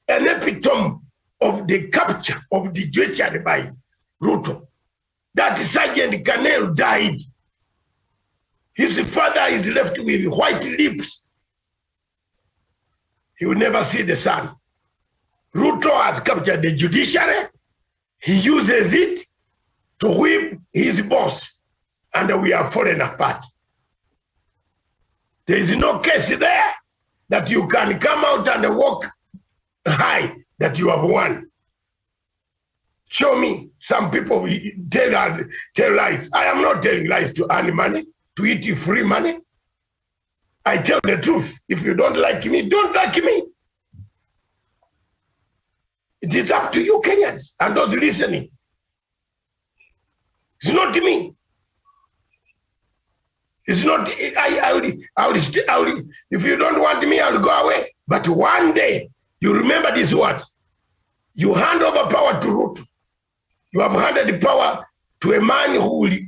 epitome of the capture of the judiciary by Ruto. That Sergeant Canel died. His father is left with white lips. He will never see the sun. Ruto has captured the judiciary. He uses it to whip his boss, and we are falling apart. There is no case there that you can come out and walk high that you have won. Show me. Some people tell lies. I am not telling lies to earn money, to eat free money. I tell the truth. If you don't like me, don't like me. It is up to you, Kenyans, and those listening. It's not me. It's not, if you don't want me, I'll go away. But one day, you remember these words. You hand over power to Ruto. You have handed the power to a man who will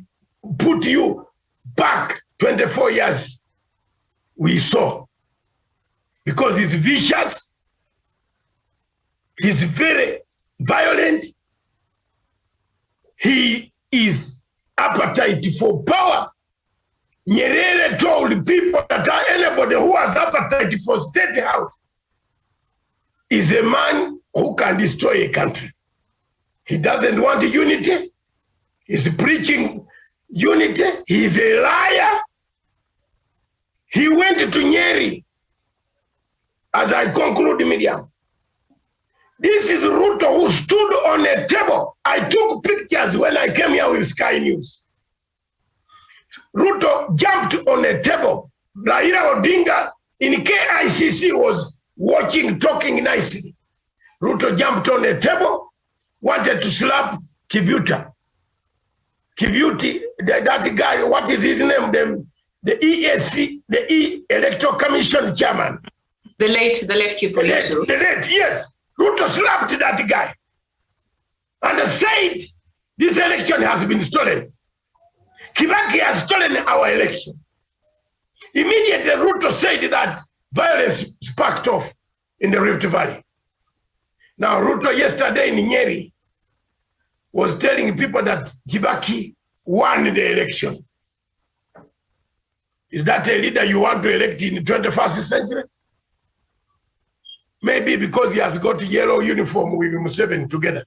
put you back 24 years. We saw. Because he's vicious. He's very violent. he is appetite for power. Nyerere told people that anybody who has appetite for state house is a man who can destroy a country. He doesn't want unity. He's preaching unity. He's a liar. He went to Nyeri. As I conclude, Miriam, this is Ruto who stood on a table. I took pictures when I came here with Sky News. Ruto jumped on a table. Raila Odinga in KICC was watching, talking nicely. Ruto jumped on a table, wanted to slap Kivuti. Kivuti, that guy, what is his name? The ESC, the Electoral Commission chairman. The late Kivuti. The late, yes. Ruto slapped that guy and said, this election has been stolen. Kibaki has stolen our election. Immediately, Ruto said that violence sparked off in the Rift Valley. Now, Ruto yesterday in Nyeri was telling people that Kibaki won the election. Is that a leader you want to elect in the 21st century? Maybe because he has got a yellow uniform with Museveni together.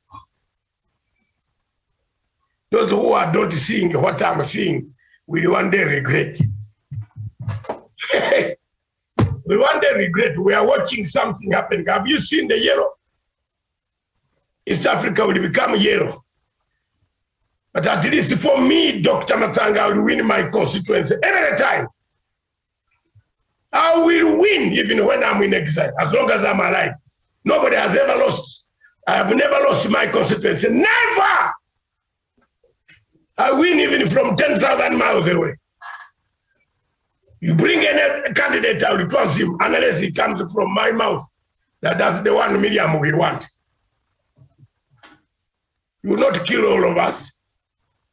Those who are not seeing what I'm seeing will one day regret. We one day regret. We are watching something happening. Have you seen the yellow? East Africa will become yellow. But at least for me, Dr. Matsanga, I will win my constituency every time. I will win even when I'm in exile, as long as I'm alive. Nobody has ever lost. I have never lost my constituency. Never! I win even from 10,000 miles away. You bring any candidate, I will trust him unless he comes from my mouth. That's the one Miriam we want. You will not kill all of us.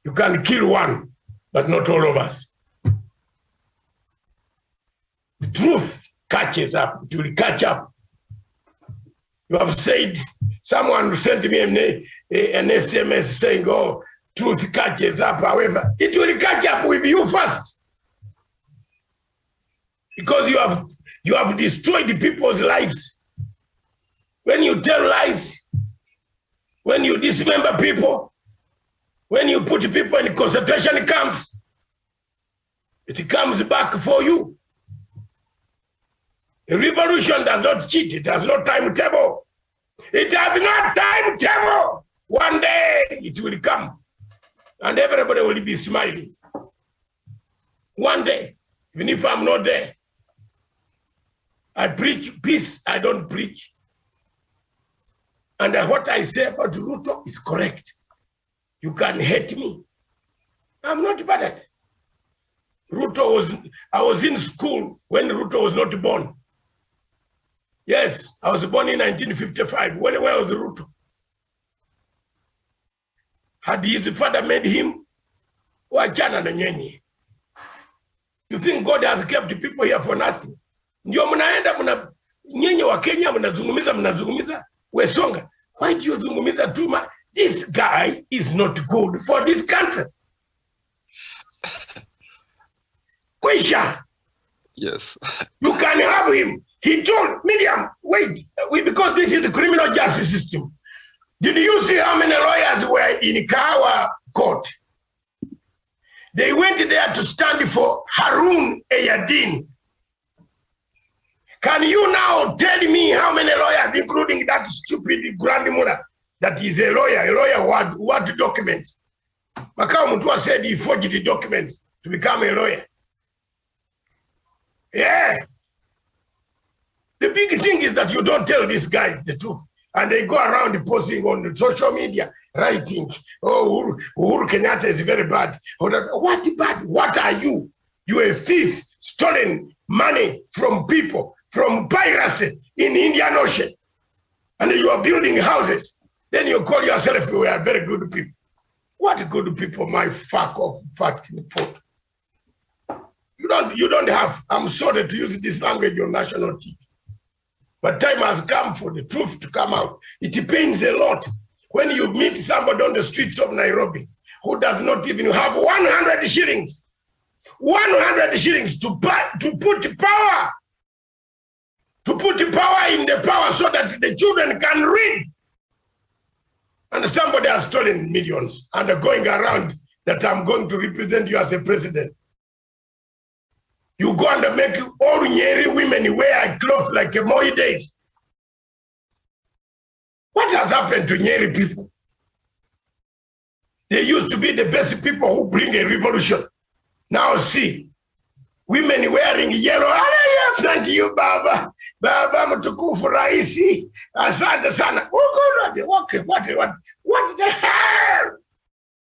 You can kill one, but not all of us. The truth catches up. It will catch up. You have said, someone sent me an SMS saying, oh, truth catches up. However, it will catch up with you first. Because you have destroyed people's lives. When you tell lies, when you dismember people, when you put people in concentration camps, it comes back for you. A revolution does not cheat. It has no timetable. It has no timetable. One day it will come. And everybody will be smiling. One day, even if I'm not there. I preach peace, I don't preach. And what I say about Ruto is correct. You can hate me. I'm not bad at it. I was in school when Ruto was not born. Yes, I was born in 1955. Where was Ruto? Had his father made him? Wachana na nyenye. You think God has kept people here for nothing? Ndio mnaenda nyenye wa Kenya mnazungumiza Wesonga. Why do you zungumiza too much? This guy is not good for this country. Kwisha. Yes. You can have him. He told Miriam, wait, because this is the criminal justice system. Did you see how many lawyers were in Kawa court? They went there to stand for Harun Eyadin. Can you now tell me how many lawyers, including that stupid Grand Mura, that is a lawyer what documents? Makao Mutua said he forged the documents to become a lawyer. Yeah. The big thing is that you don't tell these guys the truth. And they go around posting on the social media, writing, oh, Uhuru Kenyatta is very bad. What bad? What are you? You're a thief, stolen money from people, from piracy in the Indian Ocean. And you are building houses. Then you call yourself, we are very good people. What good people, my fuck off, fucking foot. You don't have, I'm sorry to use this language on national TV. But time has come for the truth to come out. It pains a lot when you meet somebody on the streets of Nairobi who does not even have 100 shillings. 100 shillings to put power. To put power in the power so that the children can read. And somebody has stolen millions and are going around that I'm going to represent you as a president. You go and make all Nyeri women wear clothes like a Moi days. What has happened to Nyeri people? They used to be the best people who bring a revolution. Now see, women wearing yellow. Thank you, Baba. Baba mtukufu raisi. Asante sana. What the hell?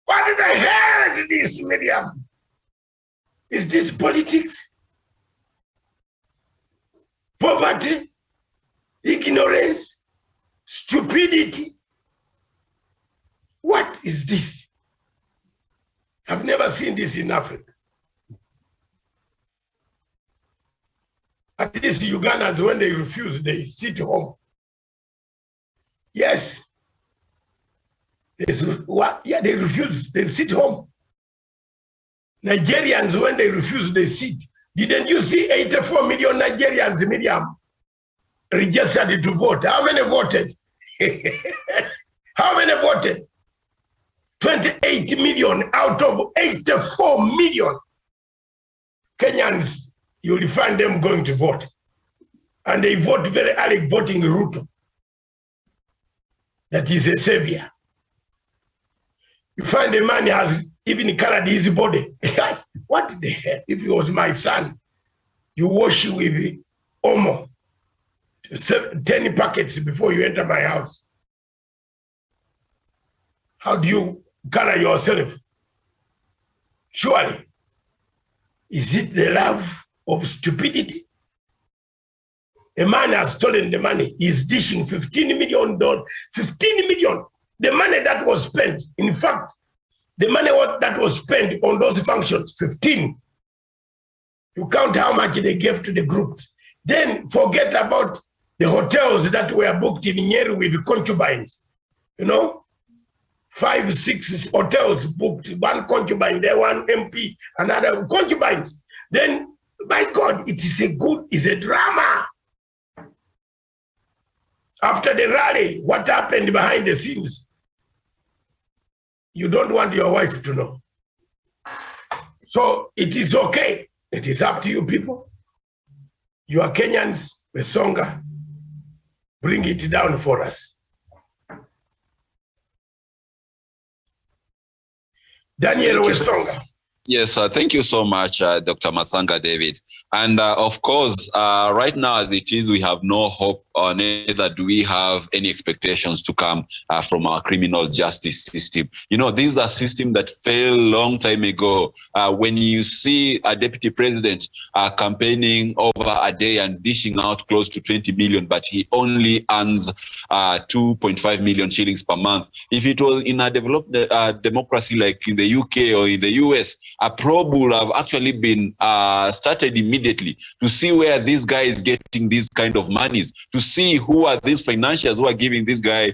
What the hell is this, Miriam? Is this politics? Poverty? Ignorance? Stupidity? What is this? I've never seen this in Africa. At least Ugandans, when they refuse, they sit home. Yes. They refuse, they sit home. Nigerians, when they refuse, they sit. Didn't you see 84 million Nigerians, Miriam, registered to vote? How many voted? How many voted? 28 million out of 84 million Kenyans. You will find them going to vote. And they vote very early, voting Ruto. That is a savior. You find a man has even colored his body. What the hell? If he was my son, you wash with Omo, 10 packets before you enter my house. How do you color yourself? Surely, is it the love of stupidity? A man has stolen the money. He's dishing $15 million. 15 million. The money that was spent, in fact, the money that was spent on those functions, 15. You count how much they gave to the groups. Then forget about the hotels that were booked in Nyeri with concubines. You know, 5, 6 hotels booked, one concubine there, one MP, another concubines. Then, by God, it's a drama. After the rally, what happened behind the scenes? You don't want your wife to know. So it is okay. It is up to you people. You are Kenyans, Wesonga. Bring it down for us. Daniel Wesonga. Yes, thank you so much, Dr. Matsanga David. And of course, right now as it is, we have no hope, neither do we have any expectations to come from our criminal justice system. You know, these are systems that failed long time ago. When you see a deputy president campaigning over a day and dishing out close to 20 million, but he only earns 2.5 million shillings per month. If it was in a developed democracy like in the UK or in the US, a probe will have actually been started immediately to see where this guy is getting these kind of monies, to see who are these financiers who are giving this guy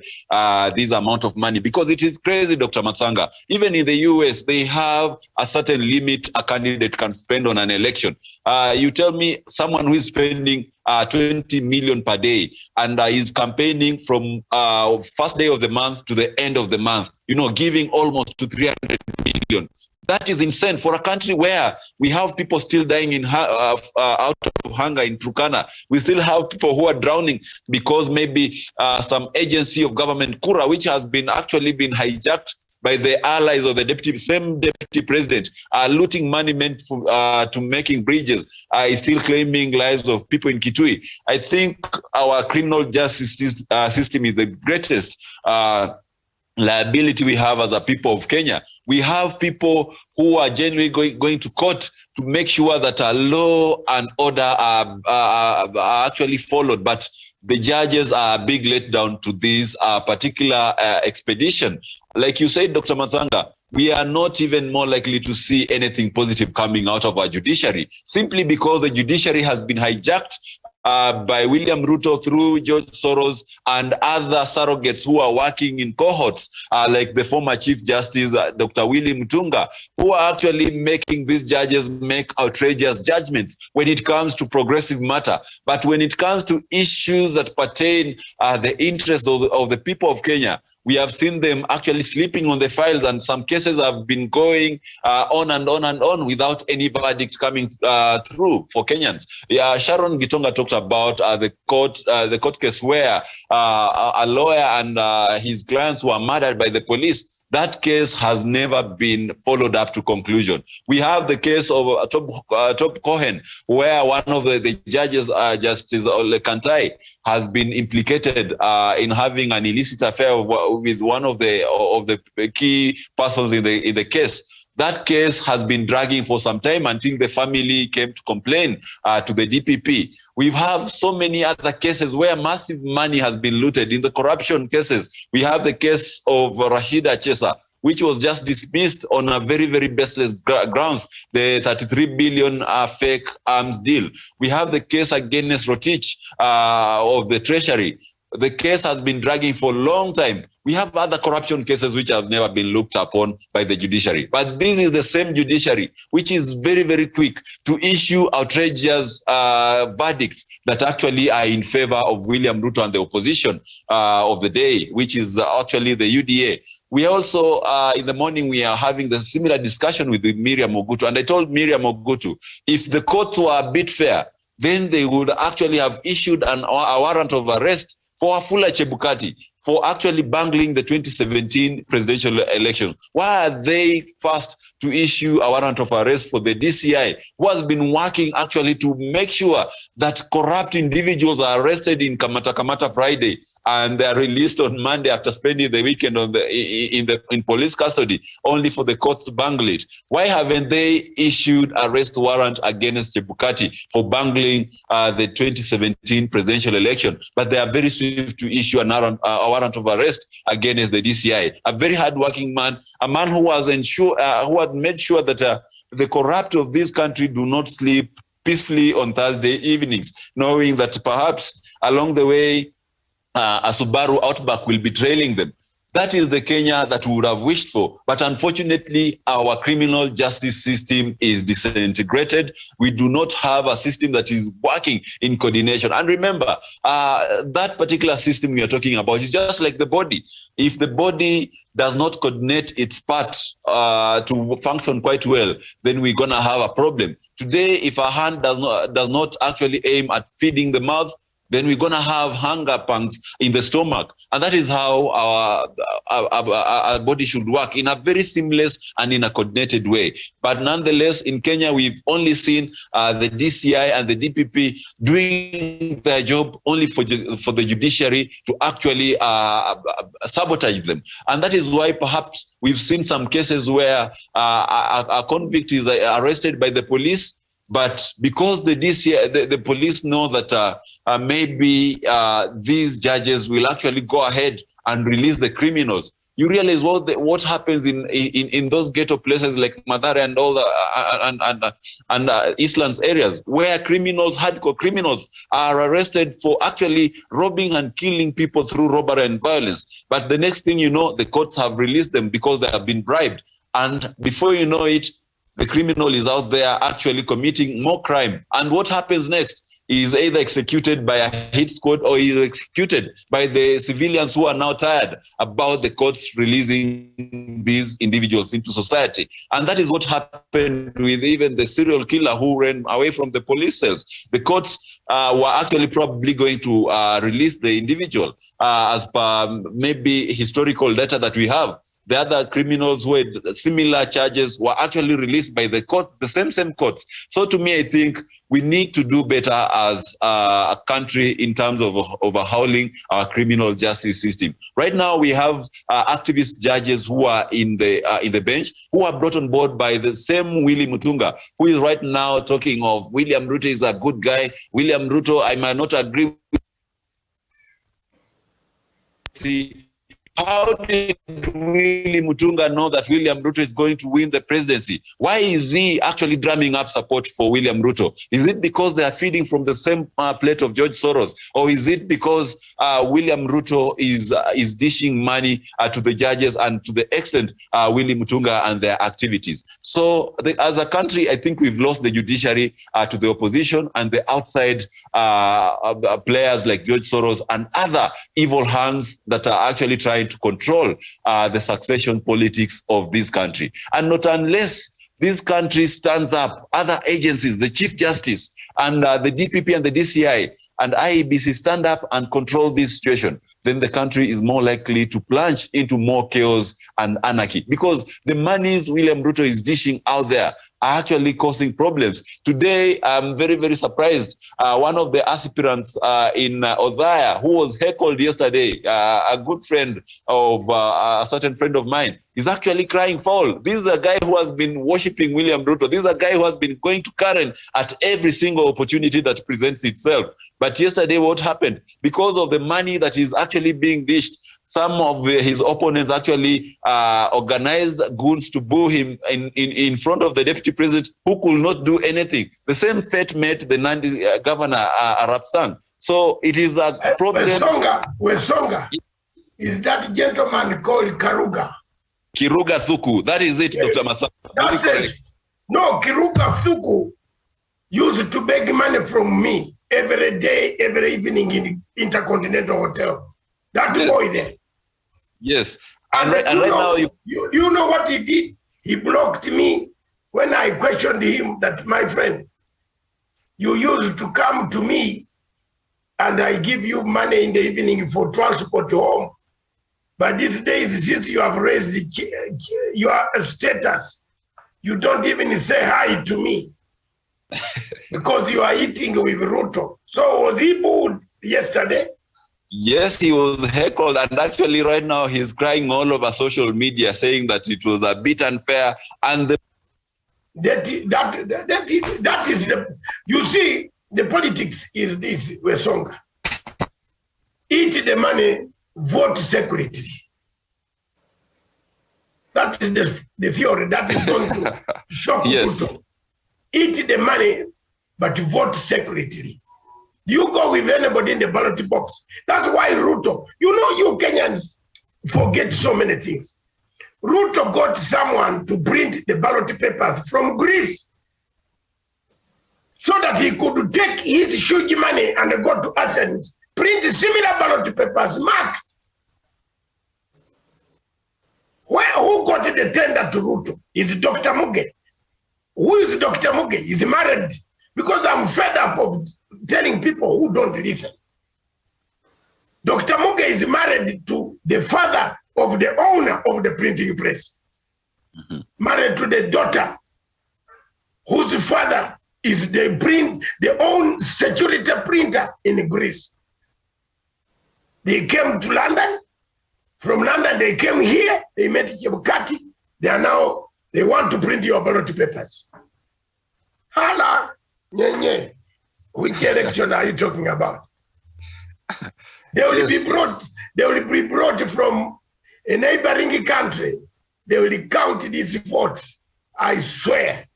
this amount of money. Because it is crazy, Dr. Matsanga. Even in the US, they have a certain limit a candidate can spend on an election. You tell me someone who is spending 20 million per day and is campaigning from first day of the month to the end of the month, you know, giving almost to 300 million. That is insane for a country where we have people still dying out of hunger in Turkana. We still have people who are drowning because maybe some agency of government, Kura, which has been actually been hijacked by the allies of the same deputy president, are looting money meant for, to making bridges, is still claiming lives of people in Kitui. I think our criminal justice system is the greatest liability we have as a people of Kenya. We have people who are genuinely going to court to make sure that our law and order are actually followed, but the judges are a big letdown to this particular expedition. Like you said, Dr. Matsanga, we are not even more likely to see anything positive coming out of our judiciary, simply because the judiciary has been hijacked by William Ruto through George Soros and other surrogates who are working in cohorts, like the former Chief Justice, Dr. Willy Mutunga, who are actually making these judges make outrageous judgments when it comes to progressive matter. But when it comes to issues that pertain the interests of the people of Kenya, we have seen them actually sleeping on the files, and some cases have been going on and on and on without any verdict coming through for Kenyans. Sharon Gitonga talked about the court case where a lawyer and his clients were murdered by the police. That case has never been followed up to conclusion. We have the case of Top Cohen, where one of the judges, Justice Ole Kantai, has been implicated in having an illicit affair with one of the key persons in the case. That case has been dragging for some time until the family came to complain to the DPP. We have so many other cases where massive money has been looted. In the corruption cases, we have the case of Rashida Chesa, which was just dismissed on a very, very baseless grounds, the 33 billion fake arms deal. We have the case against Rotich of the Treasury. The case has been dragging for a long time. We have other corruption cases which have never been looked upon by the judiciary. But this is the same judiciary which is very, very quick to issue outrageous verdicts that actually are in favor of William Ruto and the opposition of the day, which is actually the UDA. We also, in the morning, we are having the similar discussion with Miriam Ogutu. And I told Miriam Ogutu, if the courts were a bit fair, then they would actually have issued a warrant of arrest for Wafula Chebukati for actually bungling the 2017 presidential election. Why are they first to issue a warrant of arrest for the DCI, who has been working actually to make sure that corrupt individuals are arrested in Kamata Friday and they are released on Monday after spending the weekend in police custody, only for the courts to bungle it? Why haven't they issued arrest warrant against Chebukati for bungling the 2017 presidential election? But they are very swift to issue a warrant of arrest against the DCI. A very hardworking man, a man who was who had made sure that the corrupt of this country do not sleep peacefully on Thursday evenings, knowing that perhaps along the way a Subaru Outback will be trailing them. That is the Kenya that we would have wished for. But unfortunately, our criminal justice system is disintegrated. We do not have a system that is working in coordination. And remember, that particular system we are talking about is just like the body. If the body does not coordinate its parts to function quite well, then we're going to have a problem. Today, if a hand does not actually aim at feeding the mouth, then we're going to have hunger pangs in the stomach. And that is how our body should work, in a very seamless and in a coordinated way. But nonetheless, in Kenya, we've only seen the DCI and the DPP doing their job only for the judiciary to actually sabotage them. And that is why perhaps we've seen some cases where a convict is arrested by the police, but because the DCI, the police know that maybe these judges will actually go ahead and release the criminals, you realize what happens in those ghetto places like Mathare and all the Eastlands areas, where hardcore criminals, are arrested for actually robbing and killing people through robbery and violence. But the next thing you know, the courts have released them because they have been bribed, and before you know it, the criminal is out there actually committing more crime. And what happens next is either executed by a hit squad or is executed by the civilians who are now tired about the courts releasing these individuals into society. And that is what happened with even the serial killer who ran away from the police cells. The courts were actually probably going to release the individual as per maybe historical data that we have. The other criminals who had similar charges were actually released by the court, the same courts. So to me, I think we need to do better as a country in terms of overhauling our criminal justice system. Right now, we have activist judges who are in the bench, who are brought on board by the same Willy Mutunga, who is right now talking of William Ruto is a good guy. William Ruto, I might not agree with How did Willy Mutunga know that William Ruto is going to win the presidency? Why is he actually drumming up support for William Ruto? Is it because they are feeding from the same plate of George Soros? Or is it because William Ruto is dishing money to the judges and to the extent Willy Mutunga and their activities? So as a country, I think we've lost the judiciary to the opposition and the outside players like George Soros and other evil hands that are actually trying to control the succession politics of this country. And not unless this country stands up, other agencies, the Chief Justice and the DPP and the DCI and IEBC stand up and control this situation, then the country is more likely to plunge into more chaos and anarchy, because the monies William Ruto is dishing out there are actually causing problems. Today, I'm very, very surprised. One of the aspirants in Othaya, who was heckled yesterday, a good friend of a certain friend of mine, is actually crying foul. This is a guy who has been worshipping William Ruto. This is a guy who has been going to Karen at every single opportunity that presents itself. But yesterday, what happened? Because of the money that is actually being dished, some of his opponents actually organized goons to boo him in front of the deputy president, who could not do anything. The same fate met the Nandi governor, Arap Sang. So it is a problem. Wesonga is that gentleman called Kiruga Thuku. That is it, yes. Dr. Masanga. That's it. No, Kiruga Thuku used to beg money from me every day, every evening in Intercontinental Hotel. That yes. Boy there. Yes. And right now you know what he did? He blocked me when I questioned him that, my friend, you used to come to me and I give you money in the evening for transport to home. But these days, since you have raised your status, you don't even say hi to me because you are eating with Ruto. So was he booed yesterday? Yes, he was heckled, and actually right now he's crying all over social media saying that it was a bit unfair. And that is the, you see, the politics is this, Wesonga. Eat the money, vote secretly. That is the theory that is going to shock yes. Ruto. Eat the money, but vote secretly. You go with anybody in the ballot box. That's why Ruto, you Kenyans forget so many things. Ruto got someone to print the ballot papers from Greece so that he could take his huge money and go to Athens, print similar ballot papers marked. Who got the tender to Ruto? Is Dr. Muge. Who is Dr. Muge? He's married. Because I'm fed up of telling people who don't listen. Dr. Muge is married to the father of the owner of the printing press. Mm-hmm. Married to the daughter whose father is the own security printer in Greece. They came to London. From London, they came here. They met Chebukati. They want to print your ballot papers. Hala, nye. Which election are you talking about? They will be brought from a neighboring country. They will count these votes. I swear,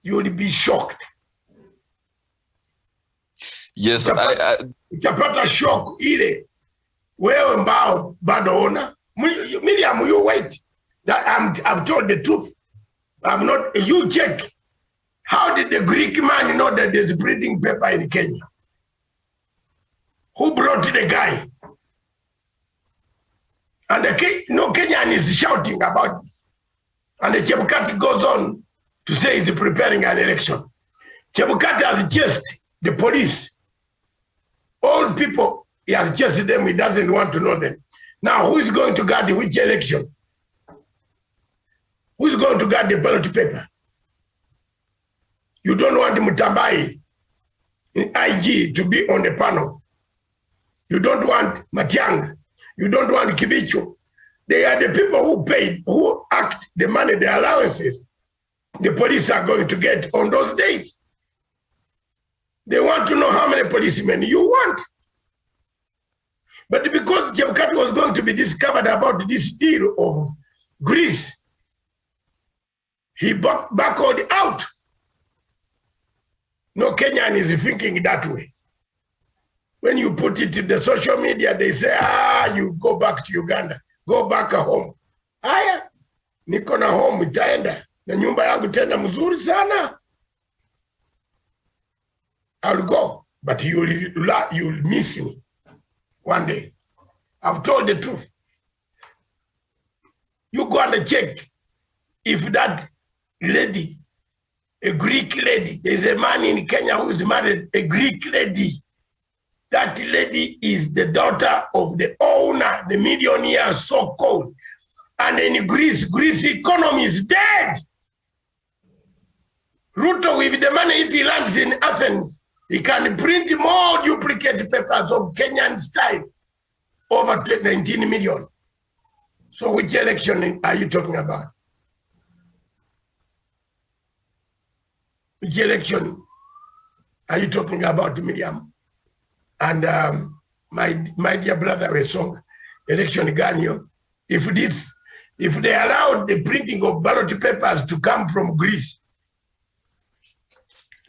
you will be shocked. Yes, utapata shock ile. Wewe mbao bado ona. Miriam, you wait. I've told the truth. I'm not. You check. How did the Greek man know that there's printing paper in Kenya? Who brought the guy? And Kenyan is shouting about this. And the Chebukati goes on to say he's preparing an election. Chebukati has chased the police. All people, he has chased them, he doesn't want to know them. Now, who is going to guard which election? Who is going to guard the ballot paper? You don't want Mutambai in IG to be on the panel. You don't want Matiang. You don't want Kibicho. They are the people who paid, who act the money, the allowances the police are going to get on those days. They want to know how many policemen you want. But because Chebukati was going to be discovered about this deal of Greece, he backed out. No Kenyan is thinking that way. When you put it in the social media, they say, you go back to Uganda, go back home. Haya, niko na home itaenda. Na nyumba yangu tena mzuri sana. I'll go, but you'll miss me one day. I've told the truth. You go and check if that lady, a Greek lady, there's a man in Kenya who is married, a Greek lady. That lady is the daughter of the owner, the millionaire, so-called. And in Greece economy is dead. Ruto, with the money, if he lands in Athens, he can print more duplicate papers of Kenyan style, over 19 million. So which election are you talking about? Which election are you talking about, Miriam? And my dear brother Wesong, election Ganyo, if they allowed the printing of ballot papers to come from Greece,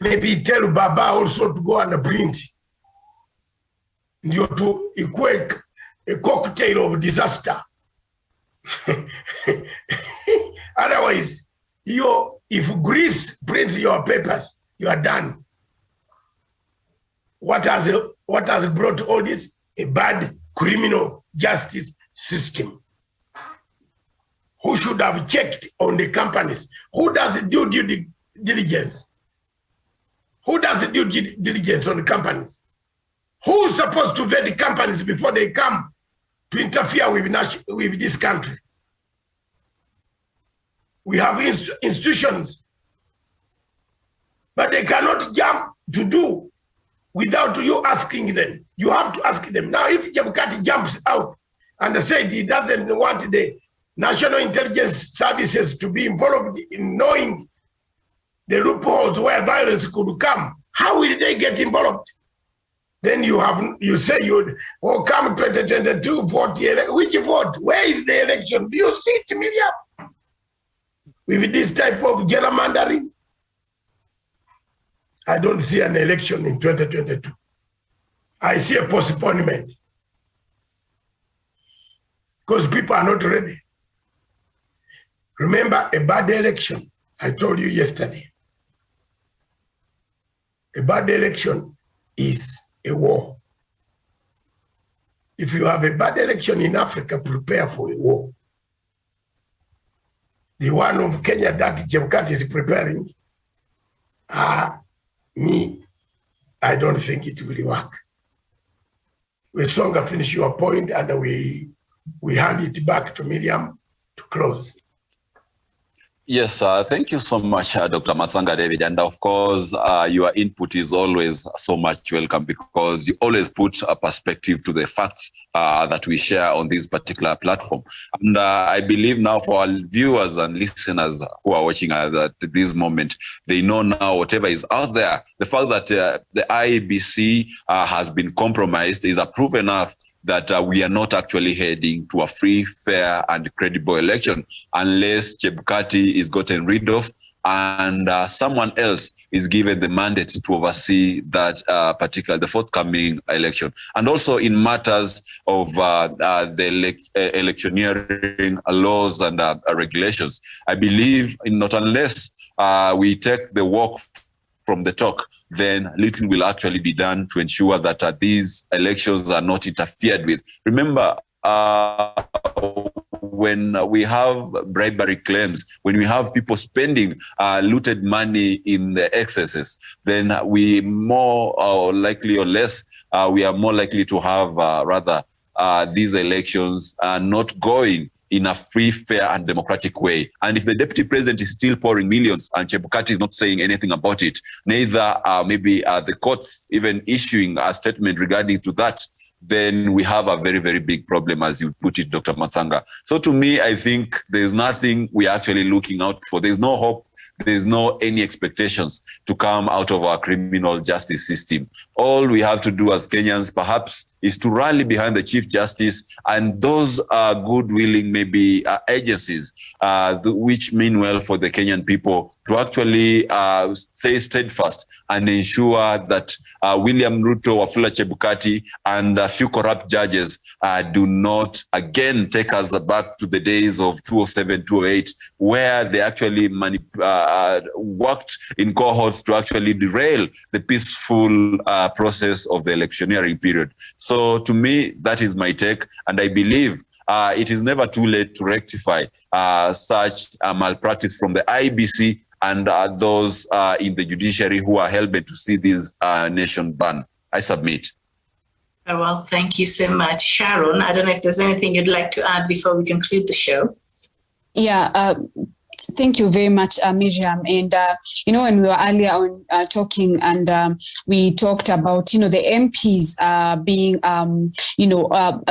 maybe tell Baba also to go and print. You to equate a cocktail of disaster. Otherwise, if Greece prints your papers, you are done. What has brought all this? A bad criminal justice system. Who should have checked on the companies? Who does due diligence? Who does due diligence on the companies? Who is supposed to vet the companies before they come to interfere with this country? We have institutions, but they cannot jump to do without you asking them. You have to ask them. Now, if Chebukati jumps out and said he doesn't want the National Intelligence Services to be involved in knowing the loopholes where violence could come, how will they get involved? Then you say you'd come 2022 vote. Which vote? Where is the election? Do you see it, Miriam? With this type of gerrymandering, I don't see an election in 2022. I see a postponement because people are not ready. Remember, a bad election, I told you yesterday, a bad election is a war. If you have a bad election in Africa, prepare for a war. The one of Kenya that Chebukati is preparing, I don't think it will work. Wesonga, finish your point, and we hand it back to Miriam to close. Yes, thank you so much, Dr. Matsanga David. And of course, your input is always so much welcome because you always put a perspective to the facts that we share on this particular platform. And I believe now for our viewers and listeners who are watching at this moment, they know now whatever is out there. The fact that the IEBC has been compromised is a proof enough that we are not actually heading to a free, fair, and credible election unless Chebukati is gotten rid of and someone else is given the mandate to oversee that the forthcoming election. And also in matters of the electioneering laws and regulations, I believe not unless we take the walk from the talk, then little will actually be done to ensure that these elections are not interfered with. Remember, when we have bribery claims, when we have people spending looted money in the excesses, then we more likely or less, we are more likely to have these elections not going in a free, fair, and democratic way. And if the deputy president is still pouring millions and Chebukati is not saying anything about it, neither maybe the courts even issuing a statement regarding to that, then we have a very, very big problem, as you put it, Dr. Matsanga. So to me, I think there's nothing we're actually looking out for. There's no hope. There's no any expectations to come out of our criminal justice system. All we have to do as Kenyans, perhaps, is to rally behind the Chief Justice and those good willing maybe agencies which mean well for the Kenyan people to actually stay steadfast and ensure that William Ruto, Wafula Chebukati, and a few corrupt judges do not again take us back to the days of 2007, 2008, where they actually worked in cohorts to actually derail the peaceful process of the electioneering period. So to me, that is my take, and I believe it is never too late to rectify such malpractice from the IBC and those in the judiciary who are hell-bent to see this nation burn. I submit. Well, thank you so much. Sharon, I don't know if there's anything you'd like to add before we conclude the show. Yeah, thank you very much, Miriam. And, when we were earlier on talking and we talked about, the MPs being,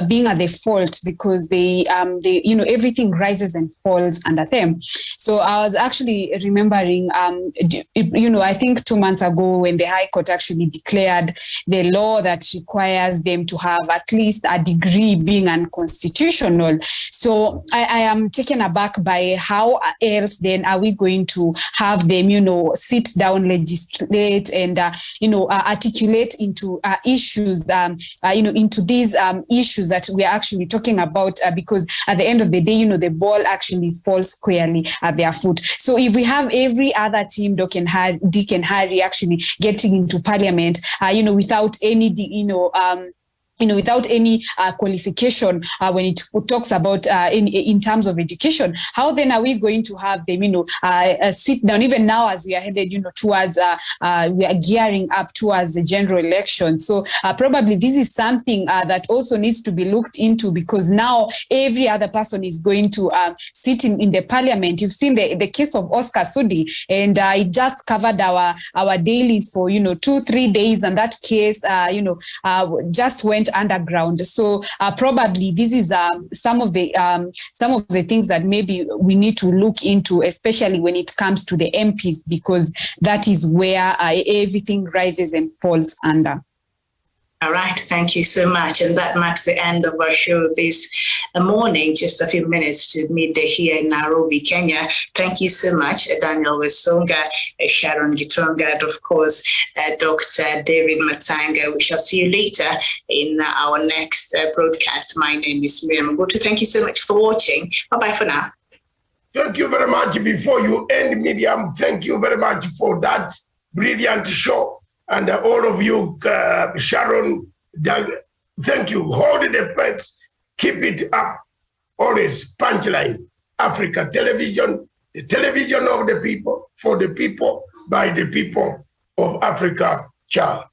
being at the fault because they everything rises and falls under them. So I was actually remembering, I think 2 months ago when the High Court actually declared the law that requires them to have at least a degree being unconstitutional. So I am taken aback by how else then are we going to have them, sit down, legislate and, articulate into issues, into these issues that we are actually talking about, because at the end of the day, the ball actually falls squarely at their foot. So if we have every other team, Dick and Harry actually getting into parliament, without any, without any qualification when it talks about in terms of education, how then are we going to have them, sit down? Even now, as we are headed, towards we are gearing up towards the general election. So probably this is something that also needs to be looked into, because now every other person is going to sit in the parliament. You've seen the case of Oscar Sudi, and it just covered our dailies for 2-3 days, and that case just went underground. So probably this is some of the things that maybe we need to look into, especially when it comes to the MPs, because that is where everything rises and falls under. All right, thank you so much. And that marks the end of our show this morning, just a few minutes to midday here in Nairobi, Kenya. Thank you so much, Daniel Wesonga, Sharon Gitonga, and of course, Dr. David Matanga. We shall see you later in our next broadcast. My name is Miriam Ogutu. Thank you so much for watching. Bye-bye for now. Thank you very much. Before you end, Miriam, thank you very much for that brilliant show. And all of you, Sharon, Doug, thank you. Hold the press. Keep it up. Always punchline. Africa Television, the television of the people, for the people, by the people of Africa. Ciao.